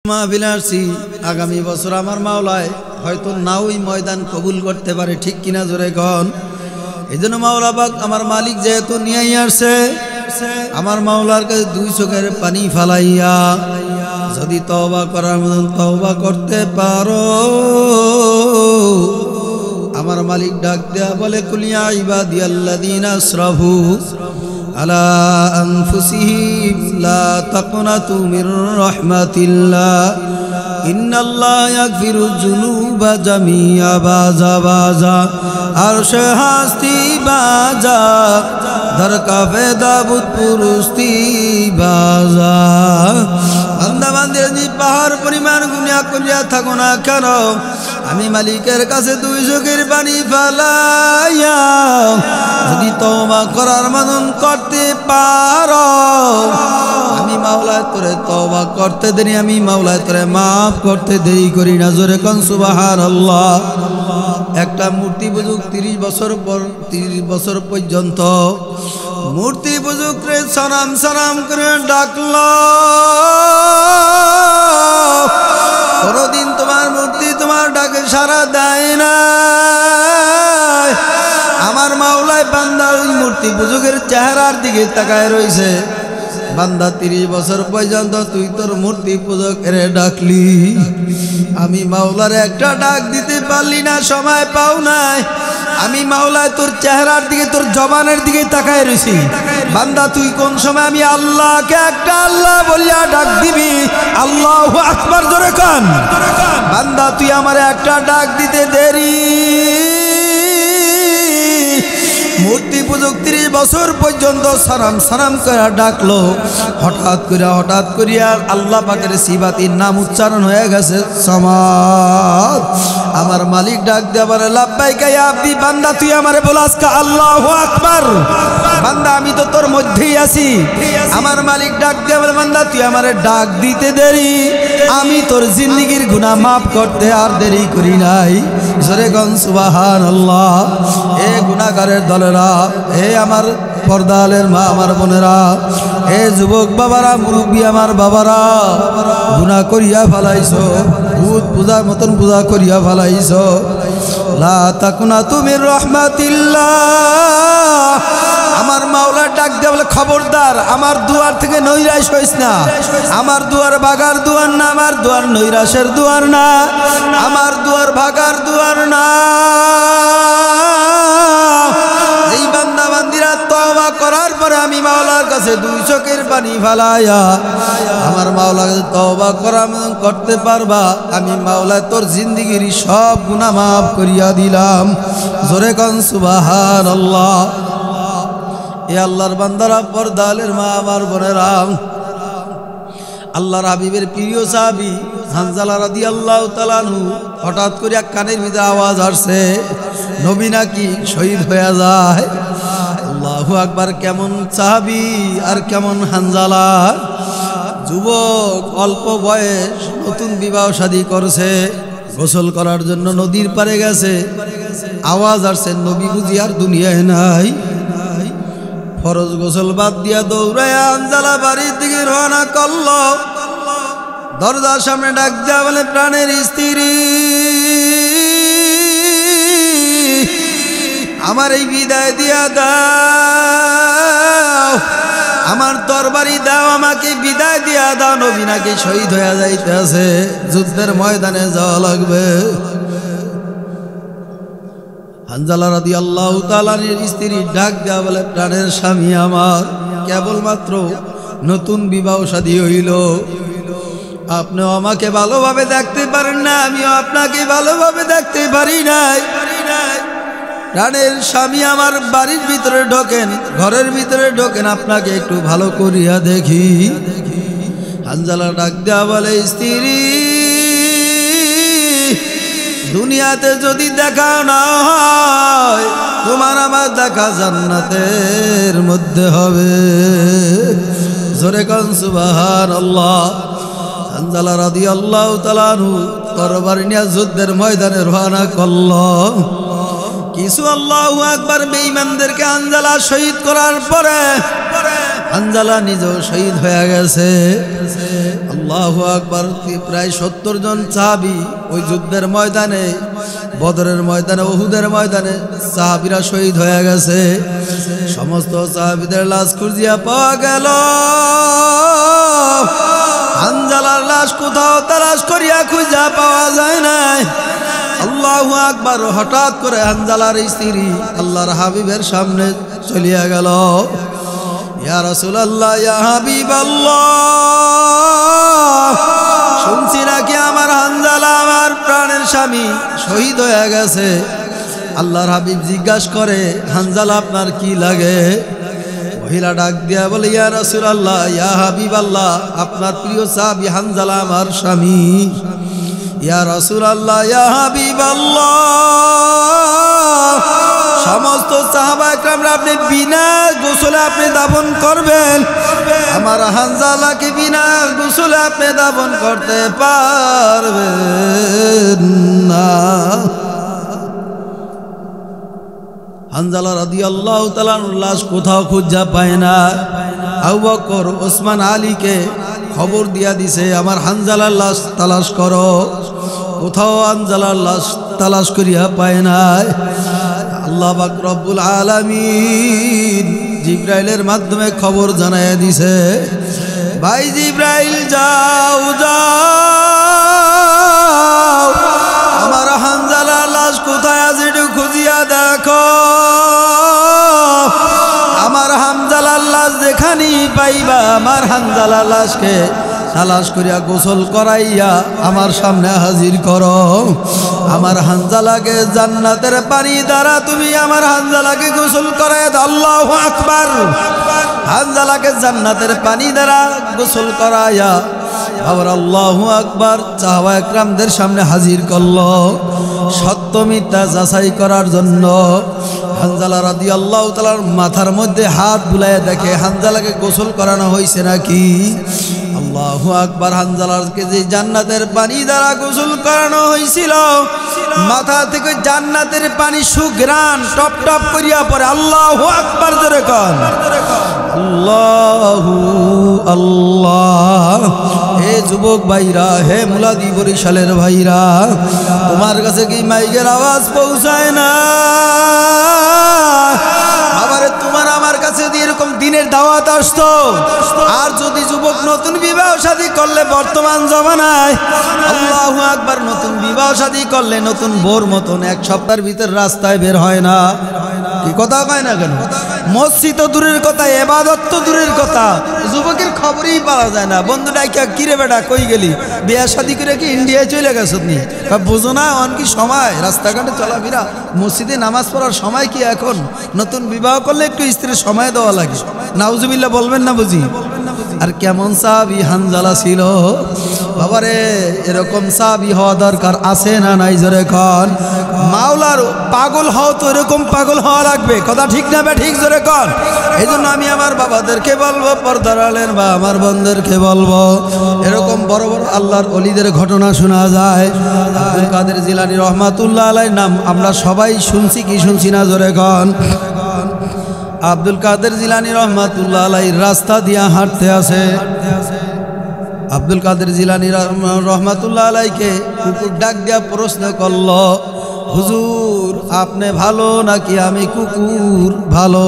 মাহফিলে আসছি আগামী বছর আমার মাওলায় হয়তো নাও ওই ময়দান কবুল করতে পারে, ঠিক কিনা জোরে কন। এই জন্য মাওলা পাক আমার মালিক যেহেতু নিয়েই আসছে, আমার মাওলার কাছে দুই চোখের পানি ফালাইয়া যদি তওবা করার মতন তওবা করতে পারো, আমার মালিক ডাক দেয়া বলে কুলিয়া ইবাদিয়াল্লাযীনা আসরাফু আলা আনফুসিহিম লা তাকনাতু মির রাহমাতিল্লাহ ইন্নাল্লাহা ইয়াগফিরুয যুনুবা জামিআ বাজা বাজা আরশে হাস্তি বাজা দর কাফে দাবুত পুরুস্তি বাজা। বান্দা বান্দি যদি পাহাড় পরিমাণ গুনাহ করিয়া থাকো না কেন, আমি মালিকের কাছে দুই চোখের পানি ফালাইয়া যদি তওবা করার মতন করতে পারো, আমি মাওলায় তোরে তওবা করতে দেরি, আমি মাওলায় তোরে মাফ করতে দেরি করি না। জোরে কোন সুবহানাল্লাহ। একটা মূর্তি বুজুক 30 বছর পর্যন্ত মূর্তি বুজুকরে সালাম সালাম করে ডাকলো, কোনদিন তোমার মূর্তি তোমার ডাকে সাড়া দেয় না। আমার মাওলায় বান্দার ওই মূর্তি বুজুকের চেহারার দিকে তাকায় রইছে। বান্দা 30 বছর পর্যন্ত তুই তোর মূর্তি পূজক এরে ডাকলি, আমি মাওলার একটা ডাক দিতে পারলি না, সময় পাও নাই। আমি মাওলায় তোর চেহারার দিকে তোর জবানের দিকে তাকায় রইছি। বান্দা তুই কোন সময় আমি আল্লাহকে একটা আল্লাহ বলিয়া ডাক দিবি? আল্লাহু আকবার জোরে কান। বান্দা তুই আমার একটা ডাক দিতে দেরি। মূর্তি পূজক 30 বছর পর্যন্ত সালাম সালাম করে ডাকলো, হঠাৎ করিয়া আল্লাহ পাকের সিফাতির নাম উচ্চারণ হয়ে গেছে সামাদ। আমার মালিক ডাক দিয়ে বলে লাব্বাইকা ইয়া আব্দি। বান্দা তুই আমারে বল আজকে আল্লাহু আকবার। বান্দা আমি তো তোর মধ্যেই আছি। আমার মালিক ডাক দিয়ে বলে বান্দা তুই আমারে ডাক দিতে দেরি, আমি তোর জিন্দেগীর গুনাহ মাফ করতে আর দেরি করি নাই। জোরে কোন সুবহানাল্লাহ। এ গুনাহগারের দলেরা, এ আমার পর্দালের মা আমার বোনেরা, এ যুবক বাবারা, মুরব্বী আমার বাবারা, গুনাহ করিয়া ফেলাইছো, ভূত পূজার মতন পূজা করিয়া ফেলাইছো। লা তাকুনাতু মির রাহমাতিল্লাহ। আমার মাওলা ডাক দিয়ে বলে খবরদার, আমার দুয়ার থেকে নৈরাশ হইস না। আমার দুয়ার ভাগার দুয়ার না, আমার দুয়ার নৈরাশের দুয়ার না, আমার দুয়ার ভাগার দুয়ার না। এই বান্দা বান্দিরা তওবা করার পরে আমি মাওলার কাছে দুই চোখের পানি ফালাইয়া আমার মাওলার কাছে তওবা করতে পারবা, আমি মাওলা তোর জিন্দেগীর সব গুনাহ মাফ করিয়া দিলাম। জোরে কোন সুবহানাল্লাহ। এ আল্লাহর বান্দারা, পর্দালের মা আমার বোনেরা, আল্লাহর হাবিবের প্রিয় সাহাবী হানজালা রাদিয়াল্লাহু তাআলা আনহু হঠাৎ করে কানের ভিতরে আওয়াজ আসছে নবী নাকি শহীদ হয়ে যায়। আল্লাহু আকবার। কেমন সাহাবী আর কেমন হানজালা, যুবক, অল্প বয়স, নতুন বিবাহ শাদী করছে, গোসল করার জন্য নদীর পাড়ে গেছে। আওয়াজ আসছে নবী বুঝি আর দুনিয়ায় নাই। ফরজ গোসল বাদ দিয়া দৌড়ায়া হানজালা বাড়ির দিকে রওনা করলো। দরজার সামনে ডাক দেয়া বলে প্রাণের স্ত্রী, আমার এই বিদায় দিয়া দাও, আমার তরবারি দাও, আমাকে বিদায় দিয়া দাও, নবী নাকি শহীদ হয়ে যাইতেছে, যুদ্ধের ময়দানে যাওয়া লাগবে। হানজালা রাদিয়াল্লাহু তাআলার স্ত্রী ডাক দেয়া বলে প্রাণের স্বামী আমার, কেবলমাত্র নতুন বিবাহ শাদী হইল, আপনিও আমাকে ভালোভাবে দেখতে পারেন না, আমিও আপনাকে ভালোভাবে দেখতে পারি নাই। প্রাণের স্বামী আমার, বাড়ির ভিতরে ঢোকেন, ঘরের ভিতরে ঢোকেন, আপনাকে একটু ভালো করিয়া দেখি। হানজালা ডাক দেয়া বলে স্ত্রী, দুনিয়াতে যদি দেখা না হয়, তোমার আমার দেখা জান্নাতের মধ্যে হবে। জোরে কোন সুবহানাল্লাহ। হানজালা রাদিয়াল্লাহু তাআলা আনহু তরবারি নিয়ে যুদ্ধের ময়দানে রওনা করলো। কিছু আল্লাহু আকবার বেঈমানদেরকে হানজালা শহীদ করার পরে হানজালা নিজেও শহীদ হয়ে গেছে। আল্লাহু আকবার। প্রায় 70 জন সাহাবী ওই যুদ্ধের ময়দানে, বদরের ময়দানে, উহুদের ময়দানে সাহাবীরা শহীদ হয়ে গেছে। সমস্ত সাহাবীদের লাশ খুঁজিয়া পাওয়া গেল। হানজালার লাশ কোথাও তালাশ করিয়া খুঁজা পাওয়া যায় না। আল্লাহু আকবার। হঠাৎ করে হানজালার স্ত্রী আল্লাহর হাবিবের সামনে চলিয়া গেল। ইয়া রাসূলুল্লাহ, ইয়া হাবিবাল্লাহ, শুনছি নাকি আমার হানজালা, আমার প্রাণের স্বামী, শহীদ হয়ে গেছে। আল্লাহর হাবিব জিজ্ঞাসা করে, হানজালা আপনার কি লাগে? মহিলা ডাক দিয়া বলে, ইয়া রাসূলুল্লাহ, ইয়া হাবিবাল্লাহ, আপনার প্রিয় সাহাবী হানজালা আমার স্বামী। ইয়া রাসূলুল্লাহ, ইয়া হাবিবাল্লাহ, সমস্ত সাহাবা একরামরা আপনি বিনা গোসলে আপনি দাফন করবেন, আমার হানজালাকে বিনা গোসলে আপনি দাফন করতে পারবেন না। হানজালা রাদিয়াল্লাহু তাআলা লাশ কোথাও খুঁজা পায় না। আবু বকর ওসমান আলীকে খবর দিয়া দিছে, আমার হানজালার লাশ তালাশ করো। কোথাও হানজালার লাশ তালাশ করিয়া পায় না। আল্লাহ পাক রব্বুল আলামিন জিবরাইলের মাধ্যমে খবর জানাইয়া দিছে, ভাই জিবরাইল যাও যাও, আমার হানজালার লাশ কোথায় আছে একটু খুঁজিয়া দেখো। আমার হানজালার লাশ যেখানেই পাইবা, আমার হানজালার লাশকে তালাশ করিয়া গোসল করাইয়া আমার সামনে হাজির করো। আমার হানজালাকে জান্নাতের পানি দ্বারা তুমি আমার হানজালাকে গোসল করায় দাও। আল্লাহু আকবার। হানজালাকে জান্নাতের পানি দ্বারা গোসল করাইয়া আবার আল্লাহু আকবার সাহাবা একরামদের সামনে হাজির করলো সত্য মিথ্যা যাচাই করার জন্য। হানজালা রাদিয়াল্লাহু তাআলার মাথার মধ্যে হাত বুলাইয়া দেখে হানজালাকে গোসল করানো হয়েছে নাকি। আল্লাহু আকবার। হানজালাকে যে জান্নাতের পানি দ্বারা গোসল করানো হয়েছিল, মাথা থেকে জান্নাতের পানি সুঘ্রাণ টপ টপ করিয়া পড়ে। আল্লাহু আকবার জোরে কন আল্লাহু আল্লাহ। হে যুবক ভাইরা, হে মুলাদি বরিশালের ভাইরা, তোমার কাছে কি মাইকের আওয়াজ পৌঁছায় না? আবার তোমার আমার কাছে এরকম দিনের দাওয়াত আসতো। আর যদি যুবক নতুন বিবাহ শাদী করলে বর্তমান জমানায়, আল্লাহু আকবার, নতুন বিবাহ শাদী করলে নতুন বোর মতন এক সপ্তাহের ভিতর রাস্তায় বের হয় না। কি কথা কয় না কেন? মসজিদ তো দূরের কথা, ইবাদত তো দূরের কথা, যুবকের খবরই পাওয়া যায় না। বন্ধু ডাইকা, কিরে বেটা কই গেলি? বিয়া শাদী করে কি ইন্ডিয়ায় চলে গেছ নি? বুঝো না অন কি সময় রাস্তাঘাটে চলাফেরা, মসজিদে নামাজ পড়ার সময় কি এখন? নতুন বিবাহ করলে একটু স্ত্রীর সময় দেওয়া লাগে। নাউজুবিল্লাহ বলবেন না বুঝি? আর কেমন সাহাবী হানজালা ছিল বাবারে, এরকম সাহাবী হওয়া দরকার আছে না নাই জোরে কন। মাওলার পাগল হও তো এরকম পাগল হওয়া লাগবে। কথা ঠিক না বে ঠিক জোরে কন। এই জন্য আমি আমার বাবাদেরকে বলবো, পর্দার আলের বা আমার বোনদেরকে বলবো, এরকম বড় বড় আল্লাহর ওলিদের ঘটনা শোনা যায়। আব্দুল কাদের জিলানী রহমাতুল্লাহ আলাইহির নাম আমরা সবাই শুনছি কি শুনছি না জোরে কন। আব্দুল কাদের জিলানী রহমাতুল্লাহ আলাইহির রাস্তা দিয়া হাঁটতে আছে। আব্দুল কাদের জিলানী রহমাতুল্লাহ আলাইহিকে কুকুর ডাক দিয়া প্রশ্ন করল, হুজুর আপনি ভালো নাকি আমি কুকুর ভালো?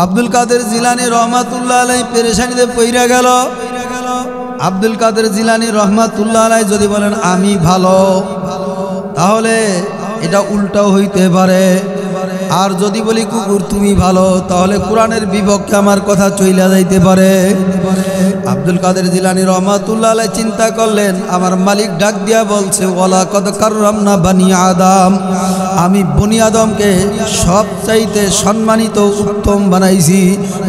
আব্দুল কাদের জিলানী রহমাতুল্লাহ আলাইহি পেরেশানিতে পইরা গেল। আব্দুল কাদের জিলানী রহমাতুল্লাহ আলাইহি যদি বলেন আমি ভালো, তাহলে এটা উল্টাও হইতে পারে। আর যদি বলি কুকুর তুমি ভালো, তাহলে কোরআনের বিপক্ষে আমার কথা চইলা যাইতে পারে। আব্দুল কাদের জিলানী রহমাতুল্লাহ আলাইহি চিন্তা করলেন, আমার মালিক ডাক দিয়া বলছে, ওয়ালা কদ কাররামনা বানি আদম, আমি বনি আদমকে সবচাইতে সম্মানিত উত্তম বানাইছি।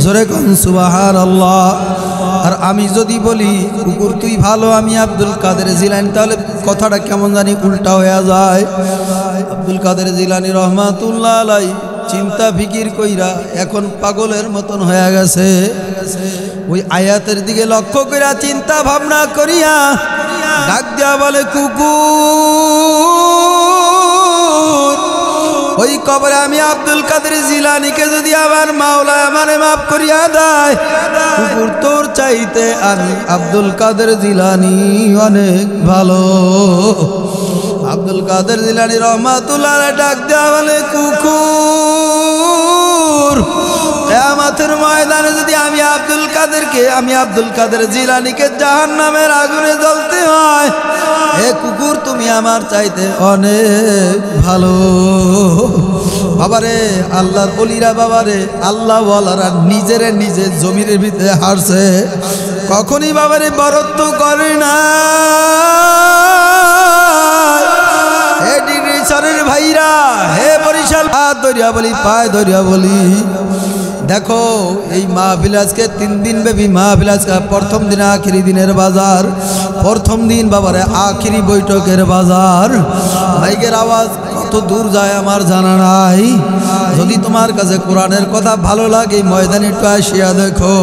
জোরে কোন সুবহানাল্লাহ। আর আমি যদি বলি কুকুর তুই ভালো, আমি আব্দুল কাদের জিলানী, তাহলে কথাটা কেমন জানি উল্টা হয়ে যায়। আব্দুল কাদের জিলানী রহমাতুল্লাহ আলাইহি চিন্তা ফিকির কইরা এখন পাগলের মতন হয়ে গেছে। ওই আয়াতের দিকে লক্ষ্য কইরা চিন্তা ভাবনা করিয়া ডাক দেয়া বলে, কুকুর ওই কবরে আমি আব্দুল কাদের জিলানীকে যদি আমার মাওলা আমারে মাফ করিয়া দেয়, কুকুর তোর চাইতে আমি আব্দুল কাদের জিলানী অনেক ভালো। আব্দুল কাদের জিলানী রহমাতুল্লাহ ডাক দেয়া বলে, কুকুর কিয়ামতের ময়দানে যদি আমি আব্দুল কাদের জিলানীকে জাহান্নামের আগুনে জ্বলতে হয়, এ কুকুর তুমি আমার চাইতে অনেক ভালো। বাবারে আল্লাহর ওলিরা, বাবারে আল্লাহ ওয়ালারা নিজে জমিনের ভিতরে হারছে, কখনই বাবারে বরত্ব করে না। হে ডিগ্রি সরের ভাইরা, হে বরিশাল, হাত ধরিয়া বলি, পায়ে ধরিয়া বলি, দেখো এই মাহফিল আজকে 3 দিন ব্যাপী মাহফিল। আজকে প্রথম দিন আখিরি দিনের বাজার, প্রথম দিন বাবারে আখিরি বৈঠকের বাজার। মাইকের আওয়াজ কত দূর যায় আমার জানা নাই। যদি তোমার কাছে কোরআনের কথা ভালো লাগে, ময়দানে একটু আসিয়া দেখো,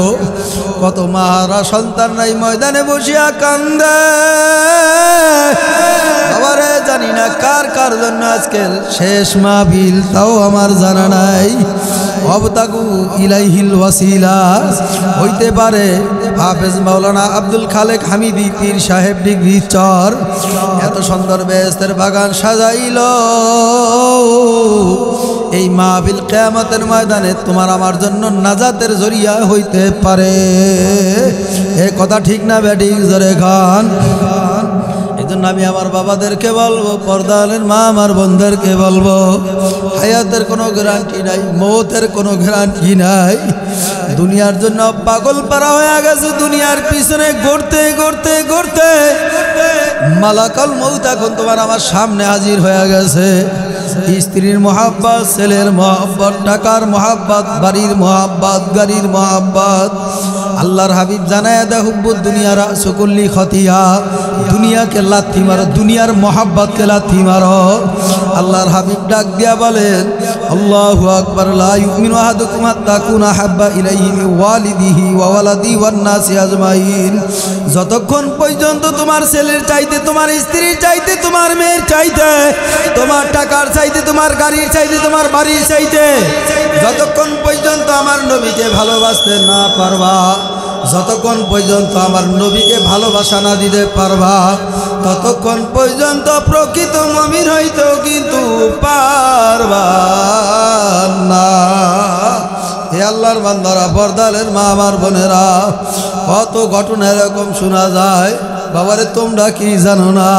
কত মাহারা সন্তানরা এই ময়দানে বসিয়া কান্দে। বাবারে জানি না কার জন্য আজকের শেষ মাহফিল, তাও আমার জানা নাই। অবতাগু ইলাইহিল ওয়াসিলা, হইতে পারে হাফেজ মাওলানা আব্দুল খালেক হামিদি পীর সাহেব ডিগ্রি চর এত সুন্দর বেহেশতের বাগান সাজাইল। এই মাহফিল কিয়ামতের ময়দানে তোমার আমার জন্য নাজাতের জরিয়া হইতে পারে। এ কথা ঠিক না বেঠিক? জোরে খান। এজন্য আমি আমার বাবাদেরকে বলবো, পর্দালের মা আমার বোনদেরকে বলবো, হায়াতের কোনো গ্যারান্টি নাই, মৌতের কোনো গ্যারান্টি নাই। দুনিয়ার জন্য পাগল পারা হয়ে গেছে, দুনিয়ার পিছনে ঘুরতে মালাকাল মউত এখন তোমার আমার সামনে হাজির হয়ে গেছে। স্ত্রীর মোহাব্বত, ছেলের মোহাব্বত, টাকার মোহাব্বত, বাড়ির মোহাব্বত, গাড়ির মোহাব্বত। আল্লাহর হাবিব জানায় দে, হুব্বুদ দুনিয়া রাসুকুল্লি খতিয়া, দুনিয়াকে লাথি মারো, দুনিয়ার মোহাব্বতকে লাথি মারো। আল্লাহর হাবিব ডাক দিয়া বলেন, আল্লাহু আকবার, লা ইউমিনু আহাদুকুম হাত্তা কুনা হাব্বা ইলাইহি মিন ওয়ালিদিহি ওয়া ওয়ালাদিহি ওয়ান নাসি আজমাইন। যতক্ষণ পর্যন্ত তোমার ছেলের চাইতে, তোমার স্ত্রীর চাইতে, তোমার মেয়ের চাইতে, তোমার টাকার চাইতে, তোমার গাড়ির চাইতে, তোমার বাড়ির চাইতে, যতক্ষণ পর্যন্ত আমার নবীকে ভালোবাসতে না পারবা, যতক্ষণ পর্যন্ত আমার নবীকে ভালোবাসা না দিতে পারবা, ততক্ষণ পর্যন্ত প্রকৃত মুমিন হইতে কিন্তু পারবা না। হে আল্লাহর বান্দারা, পর্দালের মা আমার বোনেরা, কত ঘটনা এরকম শোনা যায়। বাবারে তোমরা কি জানো না,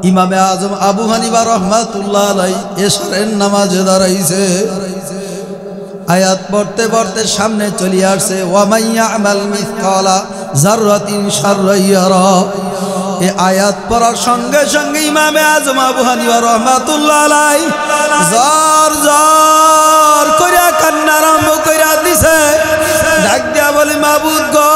ইমামে আজম আবু হানিফা রহমাতুল্লাহ আলাইহি এশারের নামাজে দাঁড়াইছে, আয়াত পড়তে পড়তে সামনে চলে আসছে, ওয়া মাইয়া আমাল মিসকালা যাররাতিন শাররান ইয়ারা। এই আয়াত পড়ার সঙ্গে সঙ্গে ইমামে আজম আবু হানিফা রহমাতুল্লাহ আলাইহি জোর জোর কইরা কান্না আরম্ভ কইরা দিছে। ডাক দিয়া বলে, মাবুদ গো,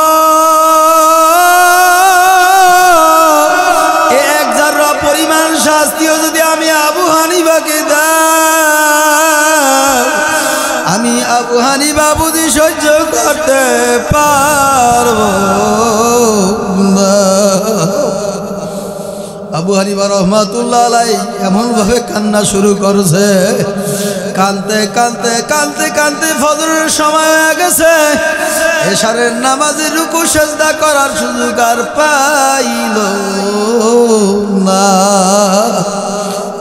এক যারা পরিমাণ শাস্তিও যদি আমি আবু হানিফাকে দেই, আমি আবু হানিফা বুঝি সহ্য করতে পারবো না। আবু হানিফা রহমাতুল্লাহ আলাইহি এমনভাবে কান্না শুরু করছে, কানতে ফজরের সময় হয়ে গেছে। এশারের নামাজে রুকু সেজদা করার সুযোগ আর পাইল না।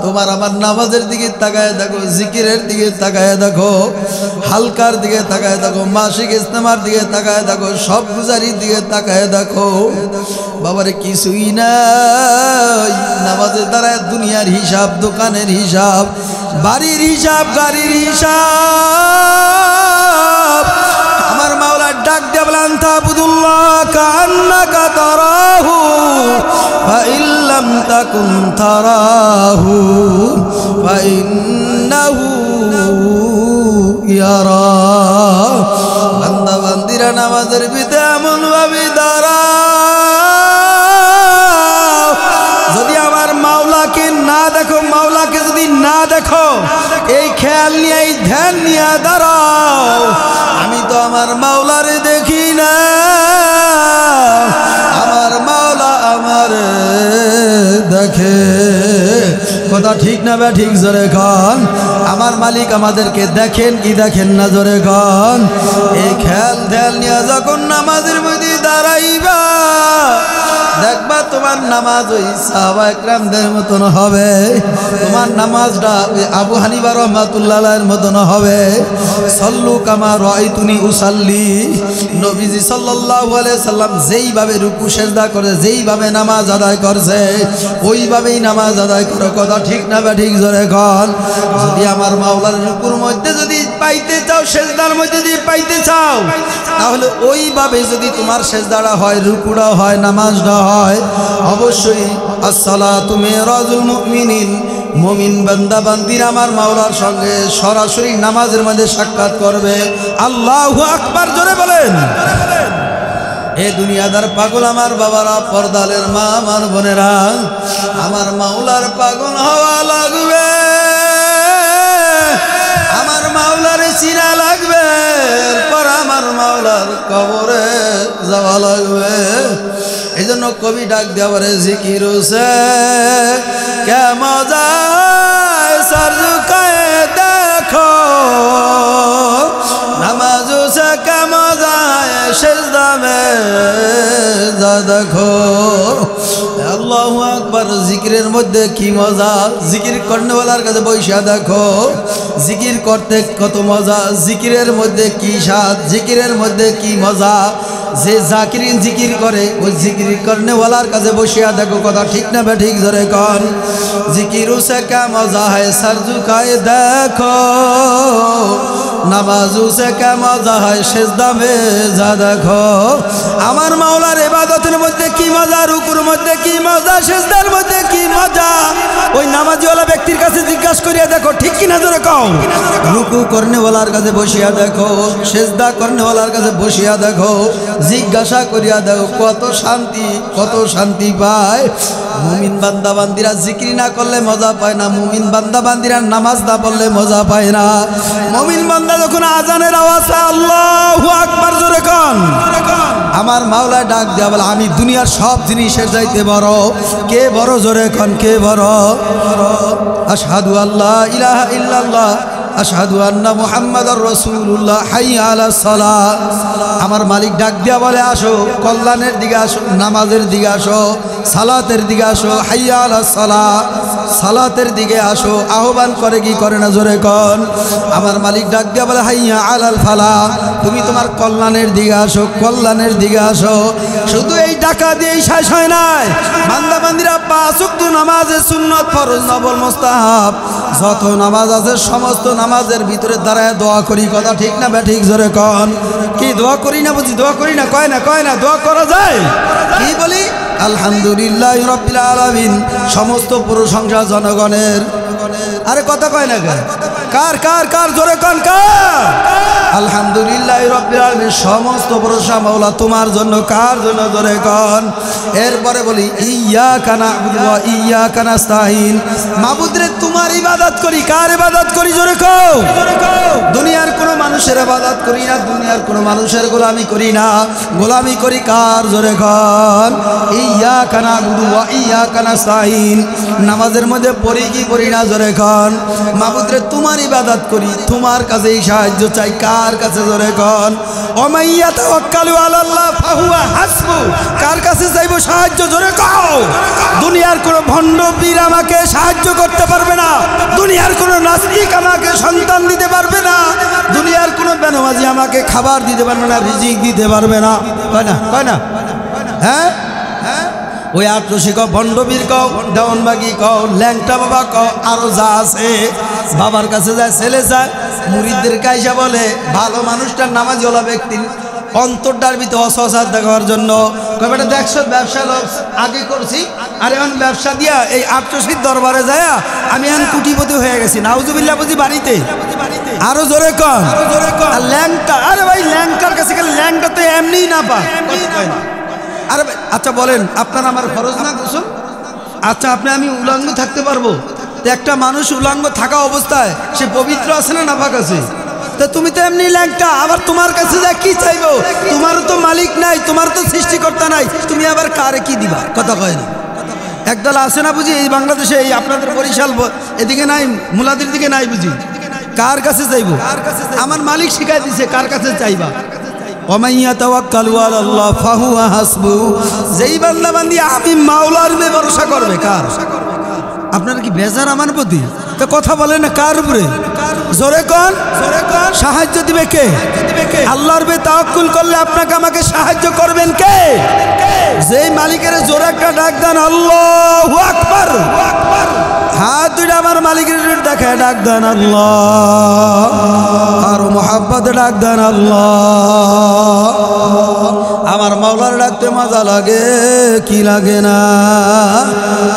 তোমার আমার নামাজের দিকে তাকায় দেখো, জিকিরের দিকে তাকায় দেখো, হালকার দিকে তাকায় দেখো, মাসিক ইজতেমার দিকে তাকায় দেখো, সব গুজারির দিকে তাকায় দেখো, বাবারে কিছুই নাই। নামাজের দ্বারা দুনিয়ার হিসাব, দোকানের হিসাব, বাড়ির হিসাব, গাড়ির হিসাব। আমার মাওলা ডাক দিয়ে বলেন, তাবুদুল্লাহ কান্নাকা তারাহু ফা ইল্লাম তাকুন তারাহু ফা ইন্নাহু ইয়ারা। বান্দা বান্দিরা নামাজের ভিতরে এমন ভাবে দাঁড়াও, যদি আমার মাওলাকে না দেখো, মাওলাকে যদি না দেখো, এই খেয়াল নিয়ে, এই ধ্যান নিয়ে দাঁড়াও, আমি তো আমার মাওলারে দেখি না, আমার মাওলা আমার দেখে। কথা ঠিক না? না বে ঠিক জোরে কন আমার মালিক আমাদেরকে দেখেন কি দেখেন না জোরে কন এই খেয়াল ধ্যাল নিয়ে যখন নামাজের মধ্যে দাঁড়াইবা দেখবা তোমার নামাজ ওই সাহাবা একরামদের মতন হবে তোমার নামাজটা ওই আবু হানিফা রাহমাতুল্লাহ আলাইহির মতন হবে সল্লু কামা রাআইতুনি উসাল্লি নবীজি সাল্লাল্লাহু আলাইহি সাল্লাম যেইভাবে রুকু সিজদা করে যেইভাবে নামাজ আদায় করছে ওইভাবেই নামাজ আদায় করো কথা ঠিক না বা ঠিক জোরে কন যদি আমার মাওলার রুকুর মধ্যে যদি পাইতে চাও সিজদার মধ্যে যদি পাইতে চাও তাহলে ওইভাবে যদি তোমার সিজদাটা হয় রুকুটা হয় নামাজটা হয় অবশ্যই আসসালাতু মিরাজুল মুমিনিন মুমিন বান্দা বান্দিরা আমার মাওলার সঙ্গে সরাসরি নামাজের মধ্যে সাক্ষাৎ করবে আল্লাহু আকবার জোরে বলেন এ দুনিয়াদার পাগল আমার বাবারা পর্দালের মা আমার বোনেরা আমার মাওলার পাগল হওয়া লাগবে আমার মাওলার চিনা লাগবে এরপর আমার মাওলার কবরে যাওয়া লাগবে এই জন্য কবি ডাক দেওয়ারে জিকির সে কে মজা সর ঝুকায়ে দেখো নামাজ সে কে মজা সিজদা মে যা দেখো আল্লাহু আকবার জিকিরের মধ্যে কি মজা জিকির করনেওয়ালার কাছে বৈশা দেখো জিকির করতে কত মজা জিকিরের মধ্যে কি স্বাদ জিকিরের মধ্যে কি মজা যে জাকিরিন জিকির করে ওই জিকির করনেওয়ালার কাছে বসিয়া দেখো কথা ঠিক না বে ঠিক জোরে কন জিকির সে কে মজা হয় সর ঝুকায়ে দেখো নামাজু সে কে মজা হয় সিজদা মে যা দেখো আমার মাওলার ইবাদতের মধ্যে কি মজা রুকুর মধ্যে কি মজা সিজদার মধ্যে কি মজা ওই নামাজিওয়ালা ব্যক্তির কাছে জিজ্ঞাসা করিয়া দেখো ঠিক কি না জোরে কও রুকু করনেওয়ালার কাছে বসিয়া দেখো সিজদা করনেওয়ালার কাছে বসিয়া দেখো জিজ্ঞাসা করিয়া দেখো কত শান্তি পায় মুমিন বান্দা বান্দিরা জিকির না করলে মজা পায় না মুমিন বান্দা বান্দিরা নামাজ না পড়লে মজা পায় না মুমিন বান্দা যখন আজানের আওয়াজ পায় আল্লাহু আকবার জোরে কন আমার মাওলা ডাক দেয়া বলে আমি দুনিয়ার সব জিনিসের চাইতে বড় কে বড় জোরে কন কে বড় আশহাদু আল্লা ইলাহা ইল্লাল্লাহ আশহাদু আন্না মুহাম্মাদুর রাসূলুল্লাহ হাইয়া আলাস সালাহ আমার মালিক ডাক দিয়া বলে আসো কল্যাণের দিকে আসো নামাজের দিকে আসো সালাতের দিকে আসো হাইয়া আলাস সালাহ সালাতের দিকে আসো আহ্বান করে কি করে না জোরে কন আমার মালিক ডাক দিয়া বলে হাইয়া আলাল ফালাহ তুমি তোমার কল্যাণের দিকে আসো কল্যাণের দিকে আসো শুধু এই ডাকা দিয়েই শেষ হয় নাই বান্দা বান্দিরা পাঁচ ওয়াক্ত নামাজে সুন্নাত ফরজ নফল মুস্তাহাব যত নামাজ আছে সমস্ত নামাজের ভিতরে দাঁড়ায় দোয়া করি কথা ঠিক না বে ঠিক জোরে কন কি দোয়া করি না বুঝি দোয়া করি না কয় না দোয়া করা যায় কি বলি আলহামদুলিল্লাহ রাব্বিল আলামিন সমস্ত প্রশংসা জনগণের আরে কথা কয় না কার জোরে কন কার আলহামদুলিল্লাহ রাব্বিল আলামিন সমস্ত প্রশংসা মাওলা তোমার জন্য কার জন্য জোরে কন এরপরে বলি ইয়্যাকা না'বুদু ওয়া ইয়্যাকা নাস্তাঈন মাবুদ রে তোমার ইবাদত করি কার ইবাদত করি জোরে কও দুনিয়ার কোনো মানুষের ইবাদত করি না দুনিয়ার কোনো মানুষের গোলামি করি না গোলামি করি কার জোরে কন ইয়্যাকা না'বুদু ওয়া ইয়্যাকা নাস্তাঈন নামাজের মধ্যে পড়ি কি পড়ি না জোরে কন মাবুদ রে তোমার ইবাদত করি তোমার কাছেই সাহায্য চাই কার কাছে জোরে কন ওমাইয়া তাওয়াক্কালু আলাল্লাহ ফাহুয়া হাসবু কার কাছে যাইবো সাহায্য জোরে কও দুনিয়ার কোনো ভণ্ড পীর আমাকে সাহায্য করতে পারবে না দুনিয়ার কোনো নাস্তিক আমাকে সন্তান দিতে পারবে না দুনিয়ার কোনো বেনামাজি আমাকে খাবার দিতে পারবে না রিজিক দিতে পারবে না কয় না হ্যাঁ ওই আটরশি কও ভণ্ডবীর কও দেওয়ানবাগি কও ল্যাংটা বাবা কও আরো যা আছে বাবার কাছে যায় ছেলে যায় মুরিদদের কাইসা বলে ভালো মানুষটার নামাজিওয়ালা ব্যক্তির অন্তরটার ভিতরে অসহায় দেখার জন্য কবে দেখছো ব্যবসা আগে করছি আর এখন ব্যবসা দিয়া এই আটরশির দরবারে যায় আমি এখন কুটিপতি হয়ে গেছি নাউজুবিল্লাহ বুঝি বাড়িতে আরো জোরে কন আর ল্যাংটা আরে ভাই ল্যাংটার কাছে গেলে ল্যাংটা তো এমনিই না পা আরে আচ্ছা বলেন আপনার আমার খরচ না গোসল আচ্ছা আপনি আমি উলঙ্গ থাকতে পারবো তো একটা মানুষ উলঙ্গ থাকা অবস্থায় সে পবিত্র আছে না নাপাক আছে তো তুমি তো এমনি ল্যাংটা আবার তোমার কাছে যা কি চাইবো তোমারও তো মালিক নাই তোমার তো সৃষ্টিকর্তা নাই তুমি আবার কারে কি দিবা কথা কয় না একদল আছে না বুঝি এই বাংলাদেশে, এই আপনাদের বরিশাল এদিকে নাই, মুলাদির দিকে নাই বুঝি। কার কাছে চাইবো? আমার মালিক শিখাই দিছে কার কাছে চাইবা। ওমাইয়া তাওয়াক্কালু আলাল্লাহ ফাহুয়া হাসবু। যেই বান্দা বান্দি আমি মাওলার উপরে ভরসা করবে, কার? আপনারা কি বেজার আমার প্রতি? তো কথা বলেন না, কার উপরে? জোরে কোন? সাহায্য দিবে কে? আল্লাহর উপরে তাওয়াক্কুল করলে আপনাকে আমাকে সাহায্য করবেন কে? যেই মালিকের জোরে একটা ডাক দেন আল্লাহু আকবার, হাত দুইটা আমার মালিকের দেখে ডাক দেন আল্লাহ, আর মোহাব্বতে ডাক দেন আল্লাহ। আমার মাওলার ডাকতে মজা লাগে কি লাগে না?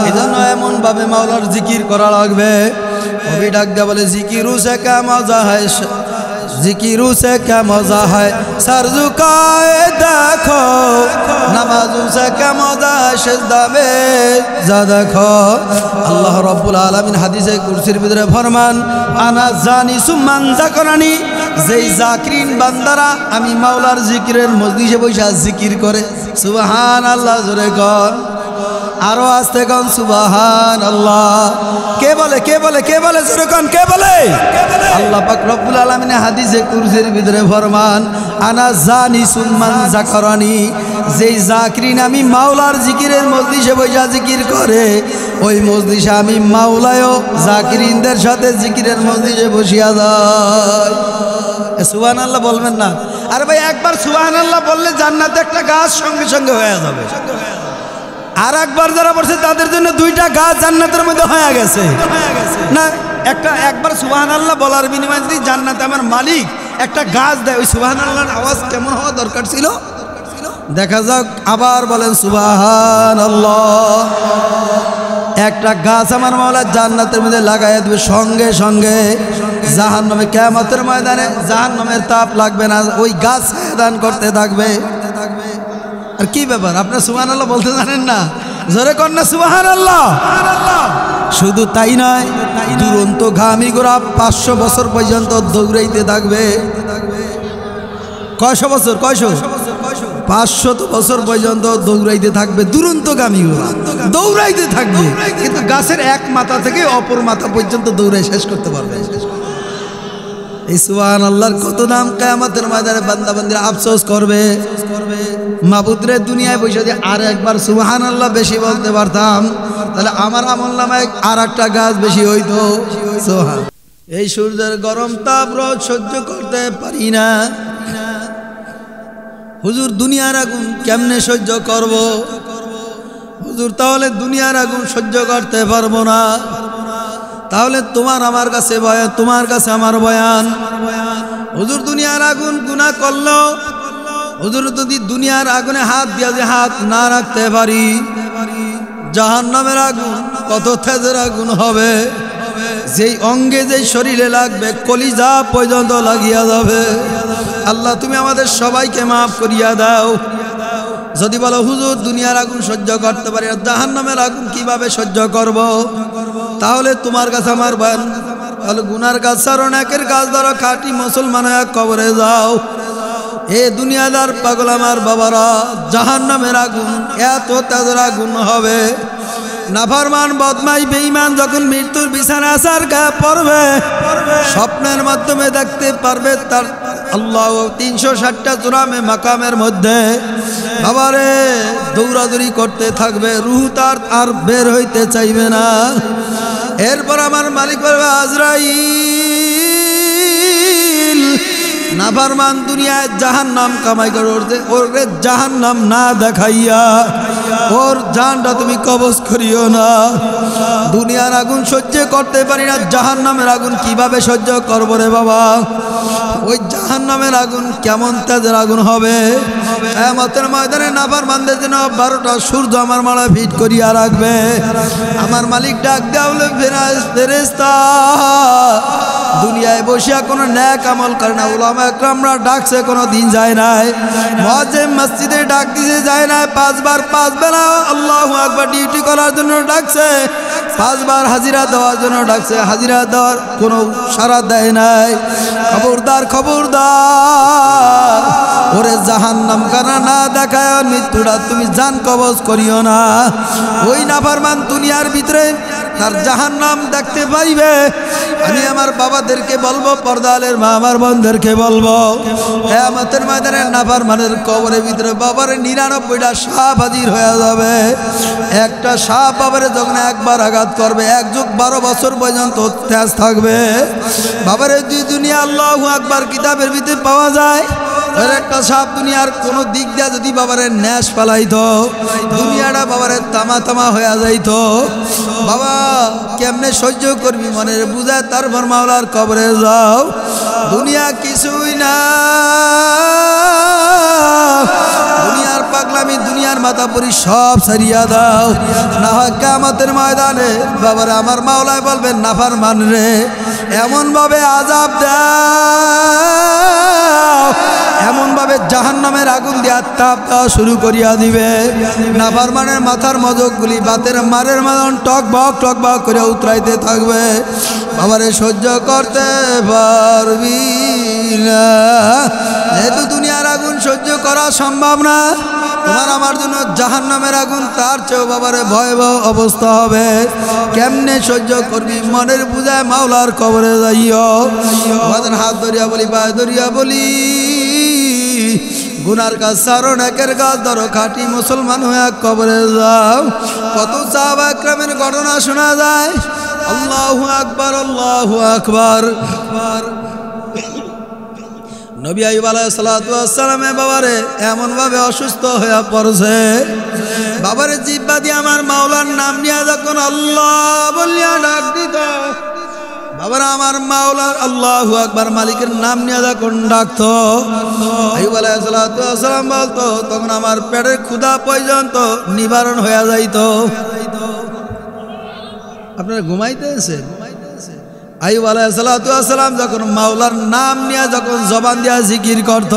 এই জন্য এমন ভাবে মাওলার জিকির করা লাগবে। কবি ডাক দেয়া বলে জিকিরু সে কা মজা হয়, জিকিরু সে কা মজা হয় সর ঝুকায়ে দেখো, নামাজু সে কা মজা সিজদা মে যা দেখো। আল্লাহ রাব্বুল আলামিন হাদিসে কুরসির ভিতরে ফরমান আনা জানি সুমান যাকরানি, যেই জাকিরিন বান্দারা আমি মাওলার জিকিরের মজলিসে বসে জিকির করে সুবহানাল্লাহ জোরে কর, আরো আস্তে কন সুবহানাল্লাহ। কে বলে? কে বলে? কে বলে? জোরে কন কে বলে? আল্লাহ পাক রব্বুল আলামিন হাদিসে কুরসির ভিতরে ফরমান আনা জানি সুমান যাকরানি, যেই জাকিরিন আমি মাওলার জিকিরের মজলিসে বসে জিকির করে, ওই মজলিসে আমি মাওলায়ও জাকিরিনদের সাথে জিকিরের মজলিসে বসিয়া যায়। সুবহানাল্লাহ বলবেন না? আরে ভাই একবার সুবহানাল্লাহ বললে জান্নাতে একটা গাছ সঙ্গে সঙ্গে হয়ে যাবে। আর একবার যারা বলছে তাদের জন্য দুইটা গাছ জান্নাতের মধ্যে হয়ে গেছে না। একবার সুবহানাল্লাহ বলার বিনিময়ে যদি জান্নাতে আমার মালিক একটা গাছ দেয়, ওই সুবহানাল্লাহর আওয়াজ কেমন হওয়া দরকার ছিল দেখা যাক। আবার বলেন সুবহানাল্লাহ। একটা গাছ আমার মাওলা জান্নাতের মধ্যে লাগাইয়া দেবে, সঙ্গে সঙ্গে জাহান্নামে কিয়ামতের ময়দানে জাহান্নামের তাপ লাগবে না, ওই গাছ দান করতে থাকবে। আর কি ব্যাপার, আপনার সুবহানাল্লাহ বলতে জানেন না? জোরে কর না সুবহানাল্লাহ। শুধু তাই নয়, দুরন্ত ঘামি গোরা 500 বছর পর্যন্ত দৌড়াইতে থাকবে। কয়শো বছর? 500 বছর পর্যন্ত দৌড়াইতে থাকবে। দুরন্ত গামী গোরা দৌড়াইতে থাকবে, কিন্তু গাছের এক মাথা থেকে অপর মাথা পর্যন্ত দৌড়াই শেষ করতে পারবে। এই সুবহানাল্লাহর কত দাম! কিয়ামতের ময়দানে বান্দা বান্দিরা আফসোস করবে, মাবুদ রে দুনিয়ায় বসে যদি আর একবার সুবহানাল্লাহ বেশি বলতে পারতাম, তাহলে আমার আমলনামায় আর একটা গাছ বেশি হইতো। এই সূর্যের গরম তাপ রোজ সহ্য করতে পারি না। হুজুর দুনিয়ার আগুন কেমনে সহ্য করব? হুজুর তাহলে দুনিয়ার আগুন সহ্য করতে পারবো না, তাহলে তোমার আমার কাছে বয়ান, তোমার কাছে আমার বয়ান। হুজুর দুনিয়ার আগুন গুনাহ করলো, হুজুর যদি দুনিয়ার আগুনে হাত দিয়া যে হাত না রাখতে পারি, জাহান্নামের আগুন কত তেজের আগুন হবে, যেই অঙ্গে যেই শরীরে লাগবে কলিজা পর্যন্ত লাগিয়া যাবে। আল্লাহ তুমি আমাদের সবাইকে মাফ করিয়া দাও। যদি বলো হুজুর দুনিয়ার আগুন সহ্য করতে পারি না, জাহান্নামের আগুন কিভাবে সহ্য করব? তাহলে তোমার কাছে আমার বয়ান, তাহলে গুনার কাজ ছাড়ো, নেকের কাজ ধরো, খাঁটি মুসলমান হয়ে কবরে যাও। এ দুনিয়াদার পাগল আমার বাবারা, জাহান্নামের আগুন এত তেজের আগুন হবে। নাফরমান বদমাই বেঈমান যখন মৃত্যুর বিছানায় আসার গায়ে পড়বে, স্বপ্নের মাধ্যমে দেখতে পারবে তার আল্লাহ 360টা জোরামে মাকামের মধ্যে বাবারে দৌড়াদৌড়ি করতে থাকবে, রুহ তার আর বের হইতে চাইবে না। এরপর আমার মালিক বলবে আজরাইল, নাফরমান দুনিয়ায় জাহান্নাম কামাই করে ওরে জাহান্নাম না দেখাইয়া ওর জানটা তুমি কবজ করিও না। দুনিয়ার আগুন সহ্য করতে পারি না, জাহান্নামের আগুন কিভাবে সহ্য করবো রে বাবা? ওই জাহান্নামের আগুন কেমন তেজের আগুন হবে! কিয়ামতের ময়দানে নাফরমানদের জন্য 12টা সূর্য আমার মাথায় ফিট করিয়া রাখবে। আমার মালিক ডাক দেয়া বলে ফেরেশতা দুনিয়ায় বসিয়া কোনো ন্যাক আমল করে না। উলামা একরামরা ডাকছে কোনো দিন যায় নাই, মুয়াজ্জিন মসজিদে ডাক দিতে যায় নাই, 5 বার 5 বেলা আল্লাহু আকবার ডিউটি করার জন্য ডাকছে, 5 বার হাজিরা দেওয়ার জন্য ডাকছে, হাজিরা দেওয়ার কোনো সাড়া দেয় নাই। খবরদার খবরদার, ওরে জাহান্নাম কানা না দেখায় মৃত্যুটা তুমি জান কবজ করিও না। ওই নাফরমান দুনিয়ার ভিতরে তার জাহান্নাম দেখতে পাইবে। আমি আমার বাবাদেরকে বলবো, পর্দালের মা আমার বোনদেরকে বলবো, কিয়ামতের ময়দানে নাফরমানের কবরের ভিতরে বাবারে 99টা সাপ হাজির হয়ে যাবে। একটা সাপ বাবারে যখন একবার আঘাত করবে 1 যুগ 12 বছর পর্যন্ত তেজ থাকবে। বাবারে দুনিয়া আল্লাহু আকবার কিতাবের ভিতরে পাওয়া যায়, ওর একটা সাপ দুনিয়ার কোনো দিক দিয়ে যদি বাবারে ন্যাস পালাইতো, দুনিয়াটা বাবারে তামা তামা হয়ে যাইতো। বাবা কেমনে সহ্য করবি, মনের বুঝায় তারপর মাওলার কবরে যাও। দুনিয়া কিছুই না, দুনিয়ার পাগলামি, দুনিয়ার মাথাপুরি সব ছাড়িয়া দাও। না হয় কিয়ামতের ময়দানে বাবারে আমার মাওলায় বলবেন নাফরমান রে, এমনভাবে আযাব দাও, এমনভাবে জাহান্নামের আগুন দিয়ে তাপ দেওয়া শুরু করিয়া দিবে। নাফরমানের মাথার মজকগুলি বাতের মারের মতন টকবক টকবক করে উতরাইতে থাকবে। বাবারে সহ্য করতে পারবি না, যেহেতু দুনিয়ার আগুন সহ্য করা সম্ভব না, তোমার আমার জন্য জাহান্নামের আগুন তার চেয়েও বাবারে ভয়াবহ অবস্থা হবে। কেমনে সহ্য করবি, মনের বুঝায় মাওলার কবরে যাইও। আমাদের হাত ধরিয়া বলি, পায়ে ধরিয়া বলি, গুনার কাজ ছাড়ো, নেকের কাজ ধরো, খাঁটি মুসলমান হয়ে কবরে যাও। কত সাহাবা একরামের ঘটনা শোনা যায়। আল্লাহু আকবার, আল্লাহু আকবার। নবী আইয়ুব আলাইহিস সালাতু ওয়াস সালামে বাবারে এমনভাবে অসুস্থ হয়ে পড়ছে, বাবারে জিহ্বা দিয়ে আমার মাওলার নাম নিয়ে যখন আল্লাহ বলিয়া ডাক দিত, বাবারা আমার মাওলার আল্লাহু আকবার মালিকের নাম নিয়ে যখন ডাকতো, আইয়ুব আলাইহিস সালাতু ওয়াস সালাম বলতো, তখন আমার পেটের ক্ষুধা পর্যন্ত নিবারণ হয়ে যাইত। আপনারা ঘুমাইতেছেন? আইয়ুব আলাইহিস সালাতু ওয়াস সালাম যখন মাওলার নাম নিয়ে যখন জবান দিয়া জিকির করত,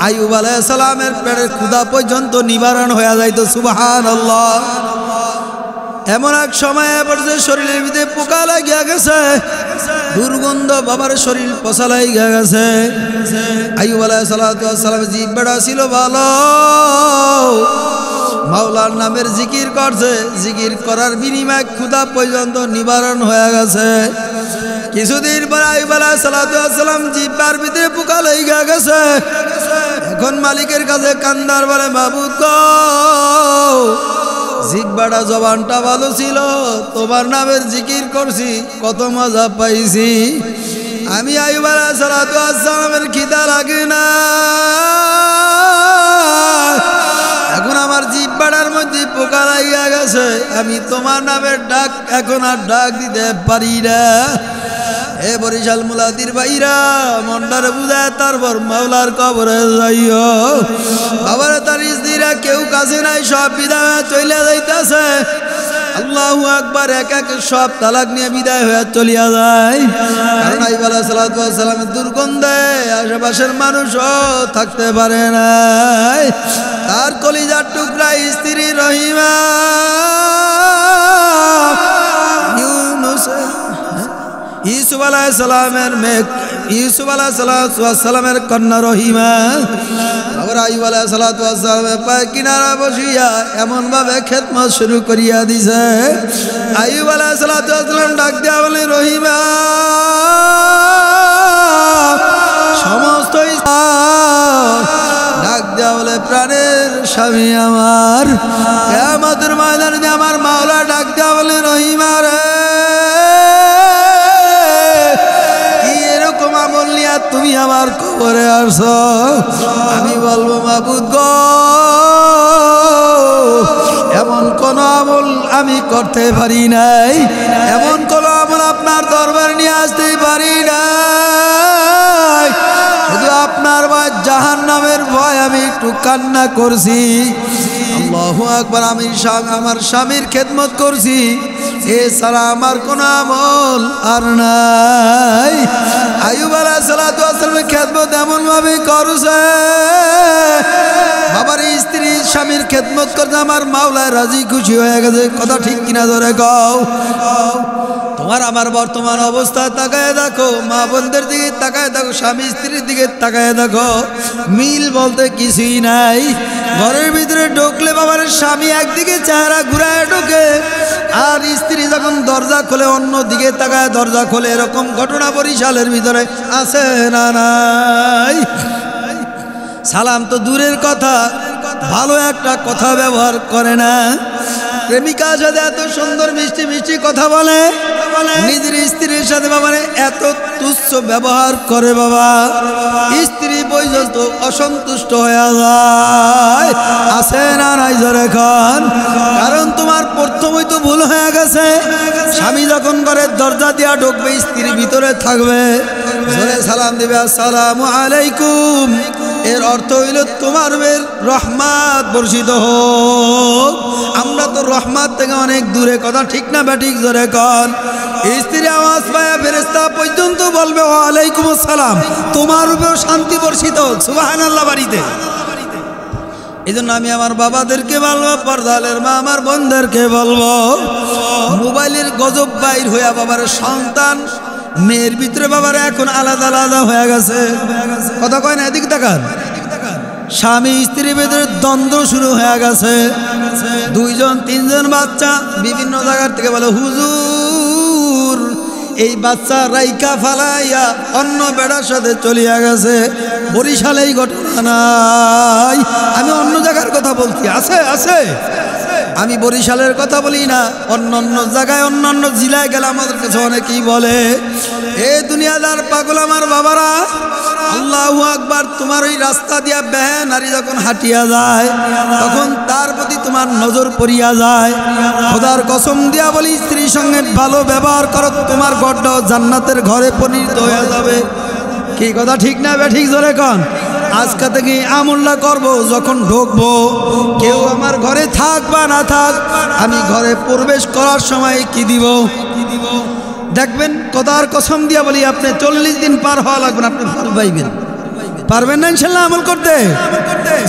আইয়ুব আলাইহিস সালামের পেটের ক্ষুধা পর্যন্ত নিবারণ হয়ে যাইত। সুবহানাল্লাহ। এমন এক সময় পড়ছে শরীরের ভিতরে পোকা লাগিয়া গেছে, দুর্গন্ধ, বাবার শরীর পচা লাগিয়া গেছে। আইয়ুব আলাইহিস সালাতু ওয়াস সালামের জিহ্বাটা ছিল ভালো, মাওলার নামের জিকির করছে, জিকির করার বিনিময়ে ক্ষুধা পর্যন্ত নিবারণ হয়ে গেছে। কিছুদিন পর আইয়ুব আলাইহিস সালাতু ওয়াস সালাম জিহ্বার ভিতরে পোকা লাগিয়া গেছে। এখন মালিকের কাছে কান্দার বলে, মাবুদ গো, জিহ্বাটা জবানটা ভালো ছিল, তোমার নামের জিকির করছি, কত মজা পাইছি। আমি আইয়ুব আলাইহিস সালাতু ওয়াস সালামের খিদা লাগে না, এখন আমার জিহ্বাটার মধ্যে পোকা লাগিয়া গেছে, আমি তোমার নামের ডাক এখন আর ডাক দিতে পারি না। এ বরিশাল মুলাদির ভাইরা, মনটারে বুঝায় তারপর মাওলার কবরে যাইও। বাবারে তার স্ত্রীরা কেউ কাছে নাই, সব বিদায় চলে যাইতেছে। আল্লাহু আকবার, এক এক সব তালাক নিয়ে বিদায় হয়ে চলিয়া যায়। কারণ আইয়ুব আলাইহিস সালাতু ওয়াস সালামের দুর্গন্ধে আশেপাশের মানুষও থাকতে পারে না। তার কলিজার টুকরা স্ত্রী রহিমা, ইউসুফ আলাইহিস সালামের মেয়ে, ইউসুফ আলাইহিস সালামের কন্যা রহিমা, আবার আইয়ুব আলাইহিস সালামের পায়ে কিনারা বসিয়া এমন ভাবে খেদমত শুরু করিয়া দিছে। আইয়ুব আলাইহিস সালাম ডাক দিয়া বলে, রহিমা, সমস্ত ডাক দিয়া বলে, প্রাণের স্বামী আমার, কিয়ামতের ময়দানে আমার মাওলা ডাক দিয়া বলে, রহিমা রে, তুমি আমার কবরে আসো। আমি বলবো, মাবুদ গো, এমন কোন আমল আমি করতে পারি নাই, এমন কোন আমল আপনার দরবার নিয়ে আসতে পারি নাই, শুধু আপনার ভয়, জাহান্নামের ভয় আমি একটু কান্না করছি। আল্লাহু আকবার। আমি আমার স্বামীর খেদমত করছি, এছাড়া আমার কোনো আমল আর নাই। আইয়ুব আলাইহিস সালাতু ওয়াস সালামের খেদমত এমন ভাবে করছে, বাবার স্ত্রী স্বামীর খেদমত করতে আমার মাওলা রাজি খুশি হয়ে গেছে। কথা ঠিক কিনা ধরে কও। তোমার আমার বর্তমান অবস্থা তাকায় দেখো, মা বোনদের দিকে তাকায় দেখো, স্বামী স্ত্রীর দিকে তাকায় দেখো, মিল বলতে কিছুই নাই। ঘরের ভিতরে ঢুকলে বাবার স্বামী একদিকে চেহারা ঘুরায় ঢোকে, আর স্ত্রী যখন দরজা খোলে অন্য দিকে তাকায় দরজা খোলে। এরকম ঘটনা বরিশালের ভিতরে আছে না নাই? সালাম তো দূরের কথা, ভালো একটা কথা ব্যবহার করে না। প্রেমিকা সাথে এত সুন্দর মিষ্টি মিষ্টি কথা বলে, নিজের স্ত্রীর সাথে বাবা এত তুচ্ছ ব্যবহার করে, বাবা স্ত্রী পর্যন্ত অসন্তুষ্ট হয়ে যায়। আছে না নাই জোরে খান? কারণ তোমার প্রথমই তো ভুল হয়ে গেছে। স্বামী যখন ঘরের দরজা দিয়া ঢুকবে, স্ত্রী ভিতরে থাকবে, জোরে সালাম দিবে আসসালামু আলাইকুম। এর অর্থ হইল তোমার রহমত বর্ষিত হোক। আমরা তো রহমত থেকে অনেক দূরে। কথা ঠিক না ব্যাঠিক জোরে কন? স্ত্রী আওয়াজ পায় ফেরেশতা পর্যন্ত বলবে ওয়ালাইকুম আসসালাম, তোমার উপর শান্তি বর্ষিত হোক, সুবহানাল্লাহ বাড়িতে। এই জন্য আমি আমার বাবাদেরকে বলবো, পর্দালের মা আমার বোনদেরকে বলবো, মোবাইলের গজব বাইর হইয়া বাবার সন্তান মেয়ের ভিতরে বাবার এখন আলাদা আলাদা হয়ে গেছে। কথা কয় না? এদিক তাকান। স্বামী স্ত্রীর ভিতরে দ্বন্দ্ব শুরু হয়ে গেছে। দুইজন তিনজন বাচ্চা বিভিন্ন জায়গার থেকে বলে, হুজুর এই বাচ্চা রাইকা ফালাইয়া অন্য বেড়ার সাথে চলিয়া গেছে। বরিশালে এই ঘটনা নাই, আমি অন্য জায়গার কথা বলছি। আছে আছে, আমি বরিশালের কথা বলি না, অন্য অন্য জায়গায় অন্য অন্য জেলায় গেলে আমাদের কাছে অনেকেই বলে, এ দুনিয়াদার পাগল আমার বাবারা, আল্লাহু আকবার। তোমার ওই রাস্তা দিয়া বেহে নারী যখন হাঁটিয়া যায়, তখন তার প্রতি তোমার নজর পড়িয়া যায়। খোদার কসম দিয়া বলি, স্ত্রীর সঙ্গে ভালো ব্যবহার করো, তোমার ঘরটাও জান্নাতের ঘরে পরিণত হয়ে যাবে। কি কথা ঠিক না ঠিক জোরে কন? আজকে থেকে আমলটা করব, যখন ঢুকবো কেউ আমার ঘরে থাক বা না থাক, আমি ঘরে প্রবেশ করার সময় কি দিব দেখবেন। কথার কসম দিয়া বলি, আপনি 40 দিন পার হওয়া লাগবে না, আপনি ফল পাইবেন। পারবেন না ইনশাল্লাহ আমল করতে?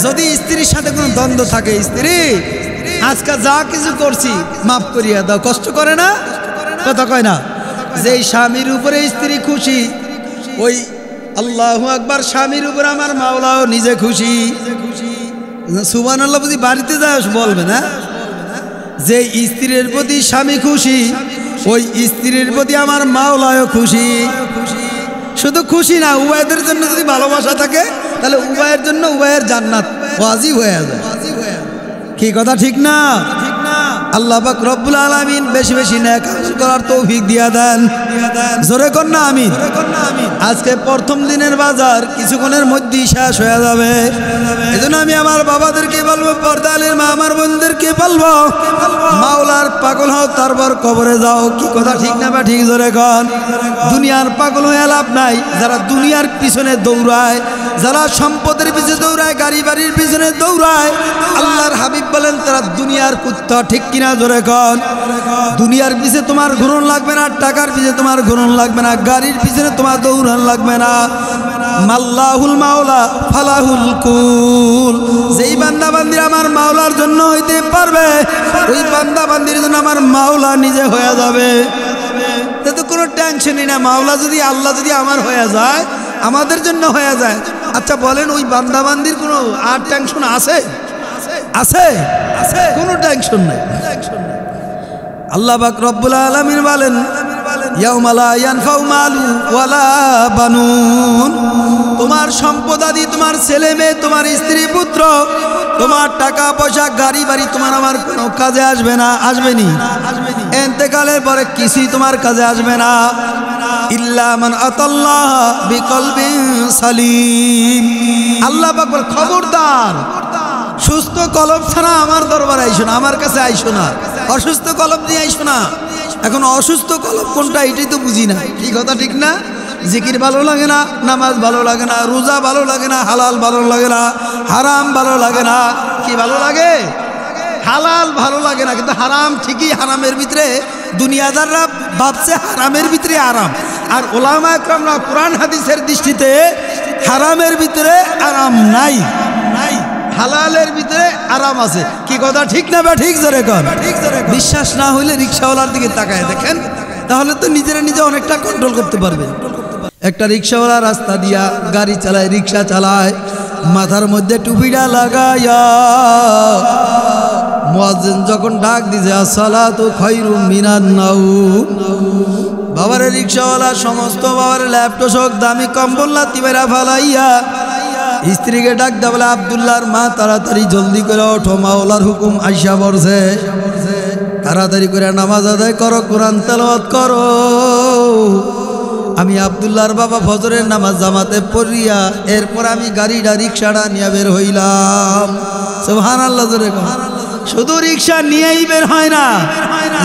যদি স্ত্রীর সাথে কোনো দ্বন্দ্ব থাকে, স্ত্রী আজকে যা কিছু করছি মাফ করিয়া দাও, কষ্ট করে না? কথা কয় না? যেই স্বামীর উপরে স্ত্রী খুশি, ওই আল্লাহু আকবার, স্বামীর উপর আমার মাওলাও নিজে খুশি। সুবহানাল্লাহ বুঝি বাড়িতে যায় বলবে না? যে স্ত্রীর প্রতি স্বামী খুশি, ওই স্ত্রীর প্রতি আমার মাওলাও খুশি। শুধু খুশি না, উভয়ের জন্য যদি ভালোবাসা থাকে, তাহলে উভয়ের জন্য উভয়ের জান্নাত ওয়াজিব হয়ে যায়। কি কথা ঠিক না? আল্লাহ পাক রব্বুল আলামিন বেশি বেশি নেক আমল করার তৌফিক দিয়া দেন। জোরে কর না আমিন। আজকে প্রথম দিনের বাজার কিছুক্ষণের মধ্যেই শেষ হয়ে যাবে। এজন্য আমি আমার বাবাদেরকে বলবো, পর্দালের মা আমার বোনদেরকে বলবো, মাওলার পাগল হও, তারপর কবরে যাও। কি কথা ঠিক না বা ঠিক জোরে কন? দুনিয়ার পাগল হয়ে লাভ নাই। যারা দুনিয়ার পিছনে দৌড়ায়, যারা সম্পদের পিছনে দৌড়ায়, গাড়ি বাড়ির পিছনে দৌড়ায়, আল্লাহর হাবিব বলেন তারা দুনিয়ার কুত্তা। ঠিক কিনা জোরে কন? দুনিয়ার পিছে তোমার ঘুরন লাগবে না, টাকার পিছে তোমার ঘুরন লাগবে না, গাড়ির পিছনে তোমার দৌড়ান লাগবে না। মাল্লাহুল মাওলা ফালাহুল কুল। যেই বান্দা বান্দির আমার মাওলার জন্য হইতে পারবে, ওই বান্দা বান্দির জন্য আমার মাওলা নিজে হয়ে যাবে। তো কোনো টেনশনই না। মাওলা যদি, আল্লাহ যদি আমার হয়ে যায়, আমাদের জন্য হয়ে যায়, আচ্ছা বলেন ওই বান্দা বান্দির কোনো আর টেনশন আছে? আছে? কোনো টেনশন নাই। আল্লাহ পাক রব্বুল আলামিন বলেন, ইয়াউমা লা ইয়ানফাউ মালু ওয়ালা বানুন। তোমার সম্পদাদি, তোমার ছেলে মেয়ে, তোমার স্ত্রী পুত্র, তোমার টাকা পয়সা, গাড়ি বাড়ি তোমার আমার কোনো কাজে আসবে না। আসবেনি? ইন্তেকালের পরে কিছুই তোমার কাজে আসবে না। ইল্লা মান আতাল্লাহ বিকলবিন সালিম। আল্লাহ পাক বলেন, খবরদার, সুস্থ কলব ছাড়া আমার দরবারে আইসো না, আমার কাছে আইসো না। অসুস্থ কলব দিয়ে আইসো না। এখন অসুস্থ কলব কোনটা এটাই তো বুঝি না। কি কথা ঠিক না? জিকির ভালো লাগে না, নামাজ ভালো লাগে না, রোজা ভালো লাগে না, হালাল ভালো লাগে না, হারাম ভালো লাগে না। কি ভালো লাগে? হালাল ভালো লাগে না, কিন্তু হারাম ঠিকই। হারামের ভিতরে দুনিয়াদাররা ভাবছে হারামের ভিতরে আরাম, আর ওলামা একরামরা কোরআন হাদিসের দৃষ্টিতে হারামের ভিতরে আরাম নাই, হালালের ভিতরে আরাম আছে। কি কথা ঠিক না বা ঠিক জোরে কর? বিশ্বাস না হইলে রিক্সাওয়ালার দিকে তাকায় দেখেন, তাহলে তো নিজেরা নিজে অনেকটা কন্ট্রোল করতে পারবে। একটা রিক্সাওয়ালা রাস্তা দিয়া গাড়ি চালায়, রিক্সা চালায়, মাথার মধ্যে টুপিটা লাগাইয়া মুয়াজ্জিন যখন ডাক দিছে আসসালাতু খায়রুম মিনান নাওম, বাবারে রিক্সাওয়ালা সমস্ত বাবারে ল্যাপটপ দামি কম্বল লাতি বেরা ফালাইয়া স্ত্রীকে ডাক দা বলে, আব্দুল্লাহর মা তাড়াতাড়ি জলদি করে ওঠো, মাওলার হুকুম আইসা পড়ছে, তাড়াতাড়ি করে নামাজ আদায় করো, কোরআন তেলাওয়াত করো। আমি আব্দুল্লাহর বাবা ফজরের নামাজ জামাতে পড়িয়া এরপর আমি গাড়িটা রিক্সাটা নিয়ে বের হইলাম। সুবহানাল্লাহ জোরে কর। শুধু রিক্সা নিয়েই বের হয় না,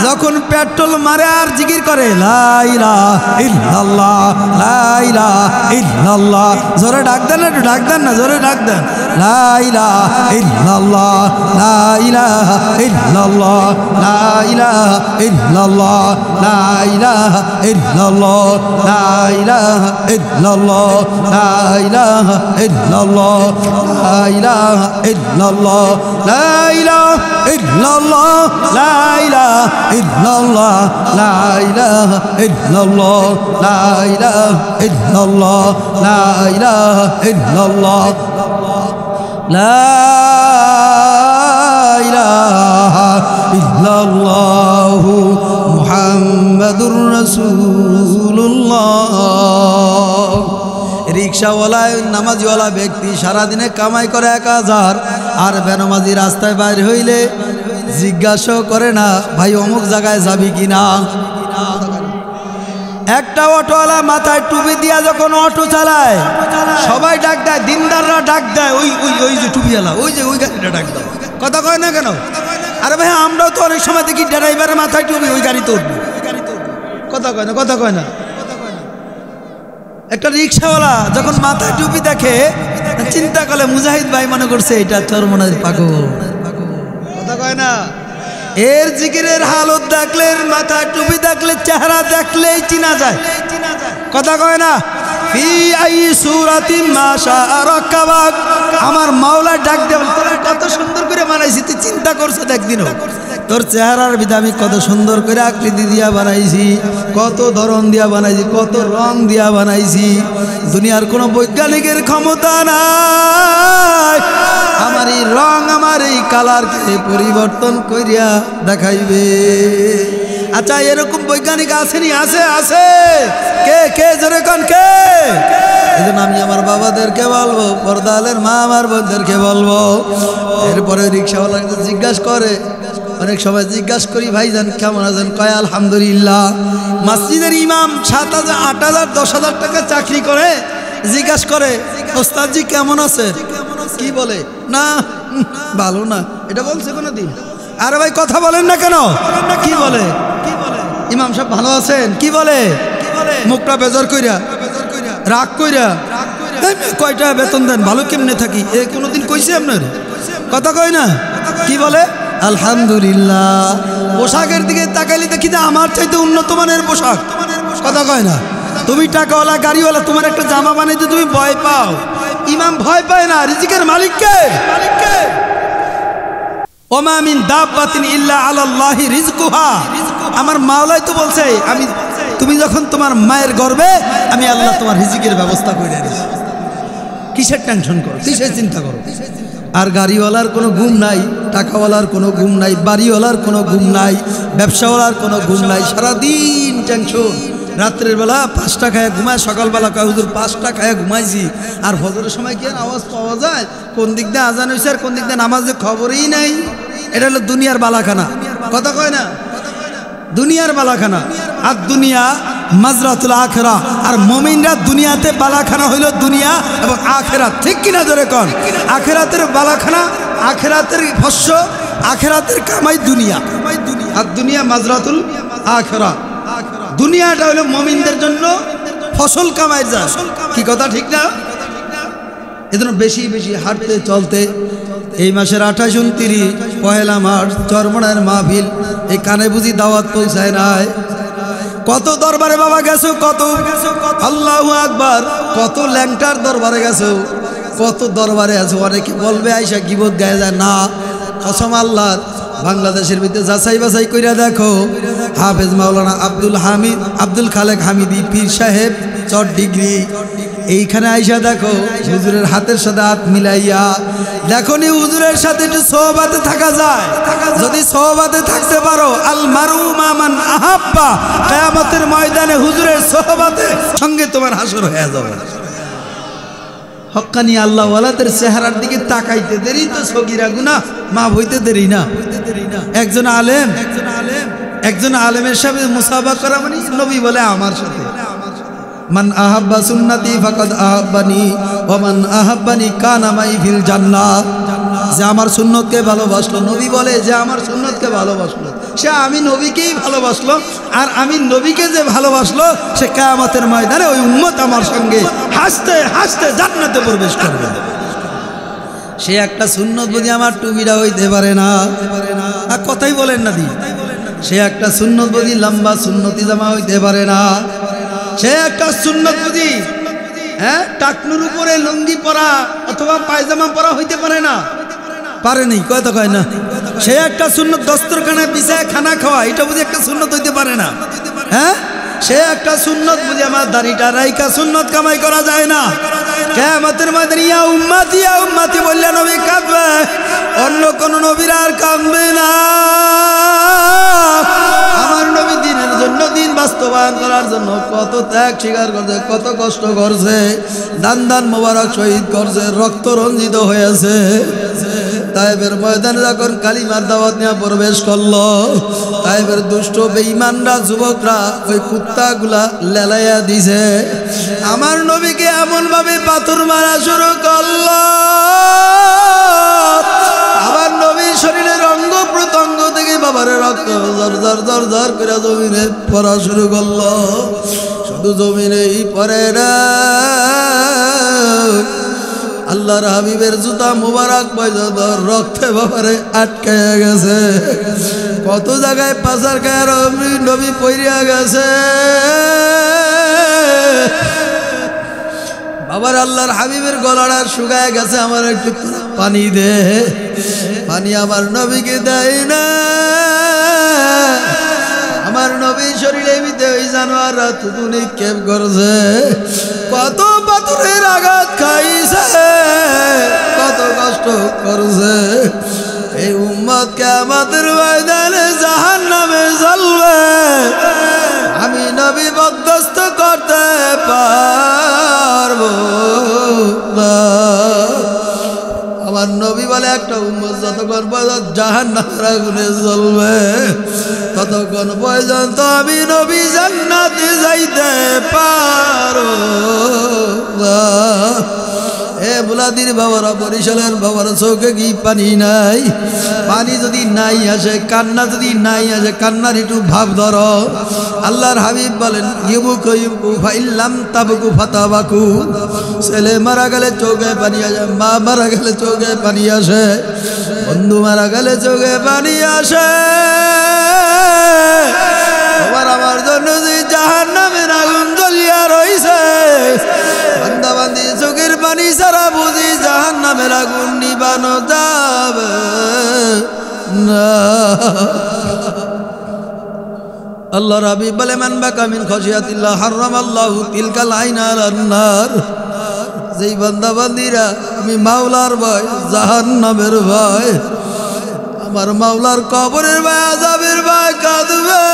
যখন পেট্রোল মারে আর জিকির করে লা ইলাহা ইল্লাল্লাহ, লা ইলাহা ইল্লাল্লাহ, জোরে ডাক দেন না, একটু ডাক দেন না, জোরে ডাক দেন, লা ইলাহা ইল্লাল্লাহ, লা ইলাহা ইল্লাল্লাহ, লা ইলাহা ইল্লাল্লাহ, লা ইলাহা ইল্লাল্লাহ, লা ইলাহা ইল্লাল্লাহ, লা ইলাহা ইল্লাল্লাহ, লা ইলাহা ইল্লাল্লাহ, লা ইলাহা ইল্লাল্লাহ, লা ইলাহা ইল্লাল্লাহ, লা ইলাহা ইল্লাল্লাহ, লা ইলাহা ইল্লাল্লাহ, লা ইলাহা ইল্লাল্লাহ, লা ইলাহা ইল্লাল্লাহ মুহাম্মাদুর রাসূলুল্লাহ। রিক্সাওয়ালা নামাজিওয়ালা ব্যক্তি সারাদিনে কামাই করে 1000, আর বেনামাজি রাস্তায় বাইরে হইলে জিজ্ঞাসা করে না ভাই অমুক জায়গায় যাবি কিনা। একটা অটোওয়ালা মাথায় টুপি দিয়া যখন অটো চালায় সবাই ডাক দেয়, দিনদাররা ডাক দেয়, ওই ওই ওই যে টুপিওয়ালা, ওই যে ওই গাড়িটা ডাক দেয়। কথা কয় না কেন? আরে ভাই আমরাও তো অনেক সময় দেখি ড্রাইভারের মাথায় টুপি, ওই গাড়িতে উঠবো। কথা কয় না, কথা কয় না। একটা রিক্সাওয়ালা যখন মাথায় টুপি দেখে চিন্তা করলে মুজাহিদ ভাই মনে করছে এটা তোর মনে হয় পাগল। কথা কয় না। এর জিকিরের হালত দেখলে, মাথায় টুপি দেখলে, চেহারা দেখলেই চিনা যায়। কথা কয় না। ফি আই সূরাতিন মা শাআ রাকাবাক, আমার মাওলা ডাক দেব, তোরা কত সুন্দর করে বানাইছি, তুই চিন্তা করছিস একদিনও? তোর চেহারার ভিতরে আমি কত সুন্দর করে আকৃতি দিয়া বানাইছি, কত ধরন দিয়া বানাইছি, কত রং দিয়া বানাইছি। দুনিয়ার কোনো বৈজ্ঞানিকের ক্ষমতা নাই আমার এই রং, আমার এই কালারকে পরিবর্তন করিয়া দেখাইবে। আচ্ছা এরকম বৈজ্ঞানিক আসেনি? আছে, আছে। কে কে জোরে কোন কে? এই জন্য আমি আমার বাবাদেরকে বলবো, পর্দালের মা আমার বোনদেরকে বলবো। এরপরে রিক্সাওয়ালা জিজ্ঞাসা করে, অনেক সময় জিজ্ঞাসা করি ভাইজান কেমন আছেন? কয় আলহামদুলিল্লাহ। মসজিদের ইমাম 7,000 8,000 10,000 টাকা চাকরি করে, জিজ্ঞাসা করে ওস্তাদজি কেমন আছে? কি বলে? না ভালো না। এটা বলছে কোনোদিন? আরে ভাই কথা বলেন না কেন? কি বলে? ইমাম সাহেব ভালো আছেন? কি বলে? মুখটা বেজার কইরা, রাগ কইরা, কয়টা বেতন দেন, ভালো কেমনে থাকি, এ কোনোদিন কইছে আপনার? কথা কয় না। কি বলে? আলহামদুলিল্লাহ। পোশাকের দিকে তাকাইলে দেখি যে আমার চাইতে উন্নত মানের পোশাক। কথা কয় না। তুমি টাকাওয়ালা গাড়িওয়ালা, তোমার একটা জামা বানাইতে তুমি ভয় পাও, ইমাম ভয় পায় না। রিজিকের মালিককে, ওমা মিন দাব্বাতিন ইল্লা আলাল্লাহি রিজকুহা, আমার মাওলাই তো বলছে আমি, তুমি যখন তোমার মায়ের গর্ভে, আমি আল্লাহ তোমার রিজিকের ব্যবস্থা করে দিয়েছি। কিসের টেনশন করো, কিসের চিন্তা করো? আর গাড়িওয়ালার কোনো ঘুম নাই, টাকাওয়ালার কোনো ঘুম নাই, বাড়িওয়ালার কোনো ঘুম নাই, ব্যবসাওয়ালার কোনো ঘুম নাই, সারাদিন টেনশন। রাত্রের বেলা 5টা খায় ঘুমায়, সকালবেলা কয় হুজুর 5টা খায় ঘুমাইছি। আর ফজরের সময় কি আওয়াজ পাওয়া যায়? কোন দিক দিয়ে আজান হয়েছে আর কোন দিক দিয়ে নামাজের খবরই নাই। এটা হলো দুনিয়ার বালাখানা। কথা কয় না। দুনিয়ার বালাখানা। আর দুনিয়া মাজরাতুল আখিরা, আর মুমিনরা দুনিয়াতে বালাখানা হইল দুনিয়া এবং আখিরাত। ঠিক কিনা জোরে কোন? আখিরাতের বালাখানা, আখিরাতের ফস্য, আখিরাতের কামাই দুনিয়া, আর দুনিয়া মাজরাতুল আখিরা। দুনিয়াটা হলো মুমিনদের জন্য ফসল কামাই যায়। কি কথা ঠিক না? এজন্য বেশি বেশি হাঁটতে চলতে। এই মাসের 28 29 পহেলা মার্চ চরমনার মাহফিল, এই কানে বুঝি দাওয়াত পৌঁছায় নাই? কত দরবারে বাবা গেছো, কত আল্লাহু আকবার, কত ল্যাংটার দরবারে গেছো, কত দরবারে আছো। অনেকে বলবে আইসা গিবত গায়ে যায় না, কসম আল্লাহর। বাংলাদেশের ভিতরে যাচাই বাছাই কইরা দেখো, হাফেজ মাওলানা আব্দুল খালেক হামিদি পীর সাহেব 4 ডিগ্রি, এইখানে আইসা দেখো হুজুরের হাতের সাথে হাত মিলাইয়া দেখো নি হুজুরের সাথে একটু সোহবাতে থাকা যায়। যদি সোহবাতে থাকতে পারো, আল মারু মান আহাব্বা, কিয়ামতের ময়দানে হুজুরের সোহবাতে সঙ্গে তোমার হাসর হয়ে যাবে। হক্কানি আল্লাহ ওয়ালাদের চেহারার দিকে তাকাইতে দেরি তো সগীরা গুনাহ মাফ হইতে দেরি না। একজন আলেমের সাথে মুসাফা করা মানে নবী বলে আমার সাথে, মান আহাব্বা সুন্নতি ফাকাদ আহাব্বানি ওয়া মান আহাব্বানি কানা মাই ফিল জান্নাহ। যে আমার সুন্নতকে ভালোবাসলো, নবী বলে যে আমার সুন্নতকে ভালোবাসলো সে আমি নবীকেই ভালোবাসলো, আর আমি নবীকে যে ভালোবাসলো সে কিয়ামতের ময়দানে ওই উম্মত আমার সঙ্গে হাসতে হাসতে জান্নাতে প্রবেশ করবে। সে একটা সুন্নত বুঝি আমার টুপিটা হইতে পারে না, আর কথাই বলেন না দি। সে একটা সুন্নত বুঝি লম্বা সুন্নতি জামা হইতে পারে না, সে একটা সুন্নত বুঝি টাকনুর উপরে লুঙ্গি পরা অথবা পায়জামা পরা হইতে পারে না, পারেনি, কয় তো কয় না। সে একটা সুন্নত দস্তরখানে বিছায় খানা খাওয়া, এটা বুঝি একটা সুন্নত হইতে পারে না। সে একটা সুন্নত বুঝি আমার দাড়িটা রাইকা সুন্নত কামাই করা যায় না। কিয়ামতের ময়দানে ইয়া উম্মতি বললে নবী কাঁদবে, অন্য কোন নবীরা আর কাঁদবে না। আমার নবী দিনের জন্য, দিন বাস্তবায়ন করার জন্য কত ত্যাগ স্বীকার করছে, কত কষ্ট করছে, দান মোবারক শহীদ করছে, রক্ত রঞ্জিত হয়েছে। তাইবের ময়দানে যখন কালিমার দাওয়াত নিয়ে প্রবেশ করলো, তাইবের দুষ্ট বেঈমানরা যুবকরা ওই কুত্তাগুলা লেলাইয়া দিছে। আমার নবীকে এমন ভাবে পাথর মারা শুরু করলো, আমার নবীর শরীরের অঙ্গ প্রত্যঙ্গ থেকে বাবারে রক্ত জর জর জর জর করে জমিনে পড়া শুরু করলো। শুধু জমিনেই পড়ে না, আল্লাহর হাবিবের জুতা মুবারক পর্যন্ত রক্তে বাবারে আটকে গেছে। কত জায়গায় পাচার খায়ের নবী পইরা গেছে। বাবার আল্লাহর হাবিবের গলাটা শুকায় গেছে, আমার একটু পানি দে। পানি আমার নবীকে দেয় না। আমার নবীর শরীরে ওই জানোয়াররা থুতু নিক্ষেপ করছে, কত পাথরের আঘাত খাইছে, কত কষ্ট করছে। এই উম্মত কিয়ামতের ময়দানে জাহান্নামে জ্বলবে, আমি নবী বরদাস্ত করতে পারবো না। আমার নবী বলে একটা উম্মত যতক্ষণ পর্যন্ত জাহান্নামের আগুনে জ্বলবে ততক্ষণ পর্যন্ত আমি নবী জান্নাতে যাইতে পারবো না। এ বুলাদির বাবারা, বরিশালের বাবারা, চোখে কি পানি নাই? পানি যদি নাই আসে, কান্না যদি নাই আসে, কান্নার একটু ভাব ধরো। আল্লাহর হাবিব বলেন ইউবুকু ইউবুকু ফাইল্লাম তাবকু ফাতাবাকু। ছেলে মারা গেলে চোখে পানি আসে, মা মারা গেলে চোখে পানি আসে, বন্ধু মারা গেলে চোখে পানি আসে। আমার জন্য যে জাহান্নামের আগুন জ্বলিয়া রইছে, বান্দাবান্দি চোখের পানি ছাড়া বুঝি জাহান্নামের আগুন নিবানো যাবে না। আল্লাহর হাবিব বলে মান বাকা মিন খাশিয়াতিল্লাহ হারামাল্লাহু তিলকাল আইনা আলান নার। যেই বান্দাবান্দিরা আমি মাওলার ভয়, জাহান্নামের ভয়, আমার মাওলার কবরের ভয়, আযাবের ভয় কাঁদবে,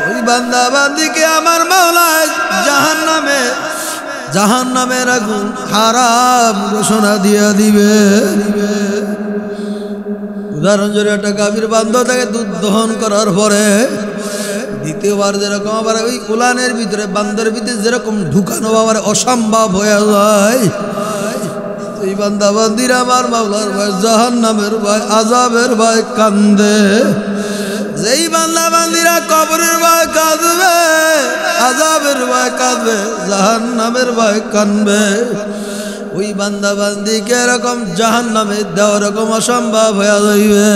ওই বান্দাবান্দিকে আমার মাওলা জাহান্নামের আগুন হারাম ঘোষণা দিয়া দিবে। উদাহরণস্বরূপ একটা কাফির বান্ধ তাকে দুধ দহন করার পরে দ্বিতীয়বার যেরকম আবার ওই কোলানের ভিতরে বান্দার ভিতরে যেরকম ঢুকানো আবার অসম্ভব হয়ে যায়, এই বান্দাবান্দিরা আমার মাওলার ভয়, জাহান্নামের ভয়, আযাবের ভয় কান্দে। যেই বান্দাবান্দিরা কবরের ভয় কাঁদবে, আযাবের ভয় কাঁদবে, জাহান্নামের ভয় কাঁদবে, ওই বান্দা বান্দিকে এরকম জাহান্নামে দেওয়া রকম অসম্ভব হয়ে যাইবে।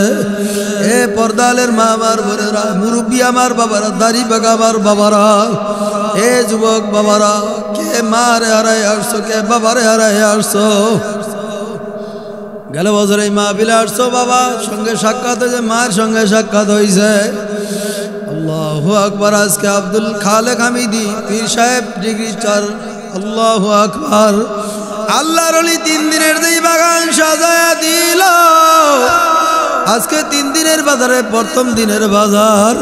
এ পর্দালের মা আমার বোনেরা, মুরব্বী আমার বাবারা, দাড়ি বাগা আমার বাবারা, এ যুবক বাবারা, কে মারে হারাই আসছো, কে বাবারে হারাই আসছো। গেল বছর এই মাহফিলে আসছো বাবা, সঙ্গে সাক্ষাৎ হয়েছে, মায়ের সঙ্গে সাক্ষাৎ হয়েছে। আল্লাহু আকবার। আজকে আব্দুল খালেক হামিদি পীর সাহেব ডিগ্রি 4। আল্লাহু আকবার। আল্লাহর ওলি 3 দিনের যেই বাগান সাজায়া দিল, আজকে 3 দিনের বাজারে প্রথম দিনের বাজার।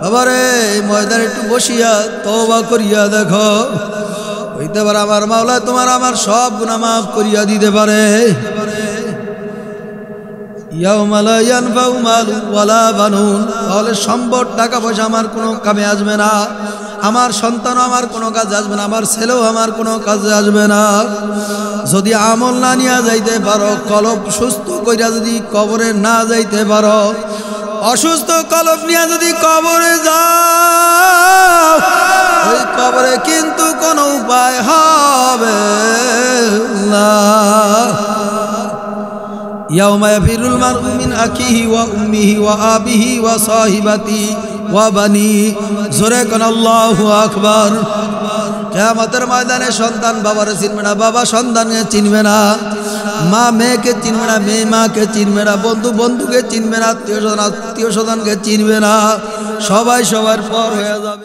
বাবারে এই ময়দানে একটু বসিয়া তওবা করিয়া দেখো, হইতে পারে আমার মাওলা তোমার আমার সব গুনাহ মাফ করিয়া দিতে পারে। ইয়াউমা লা ইয়ানফাউ মালুন ওয়ালা বানুন, তাহলে সম্পদ টাকা পয়সা আমার কোনো কামে আসবে না, আমার সন্তানও আমার কোনো কাজে আসবে না, আমার ছেলেও আমার কোনো কাজে আসবে না। যদি আমল না নিয়ে যাইতে পারো, কলব সুস্থ কইরা যদি কবরে না যাইতে পারো, অসুস্থ কলব নিয়ে যদি কবরে যাও, ওই কবরে কিন্তু কোনো উপায় হবে না। ইয়াউমা ইয়াফিরুল মারউ মিন আখিহি ওয়া উম্মিহি ওয়া আবিহি ওয়া সাহিবাতিহি ওয়া বানি। জোরে কোন আল্লাহু আকবার। কিয়ামতের ময়দানে সন্তান বাবারে চিনবে না, বাবা সন্তানকে চিনবে না, মা মেয়েকে চিনবে না, মেয়ে মাকে চিনবে না, বন্ধু বন্ধুকে চিনবে না, আত্মীয় স্বজনকে চিনবে না, সবাই সবার পর হয়ে যাবে।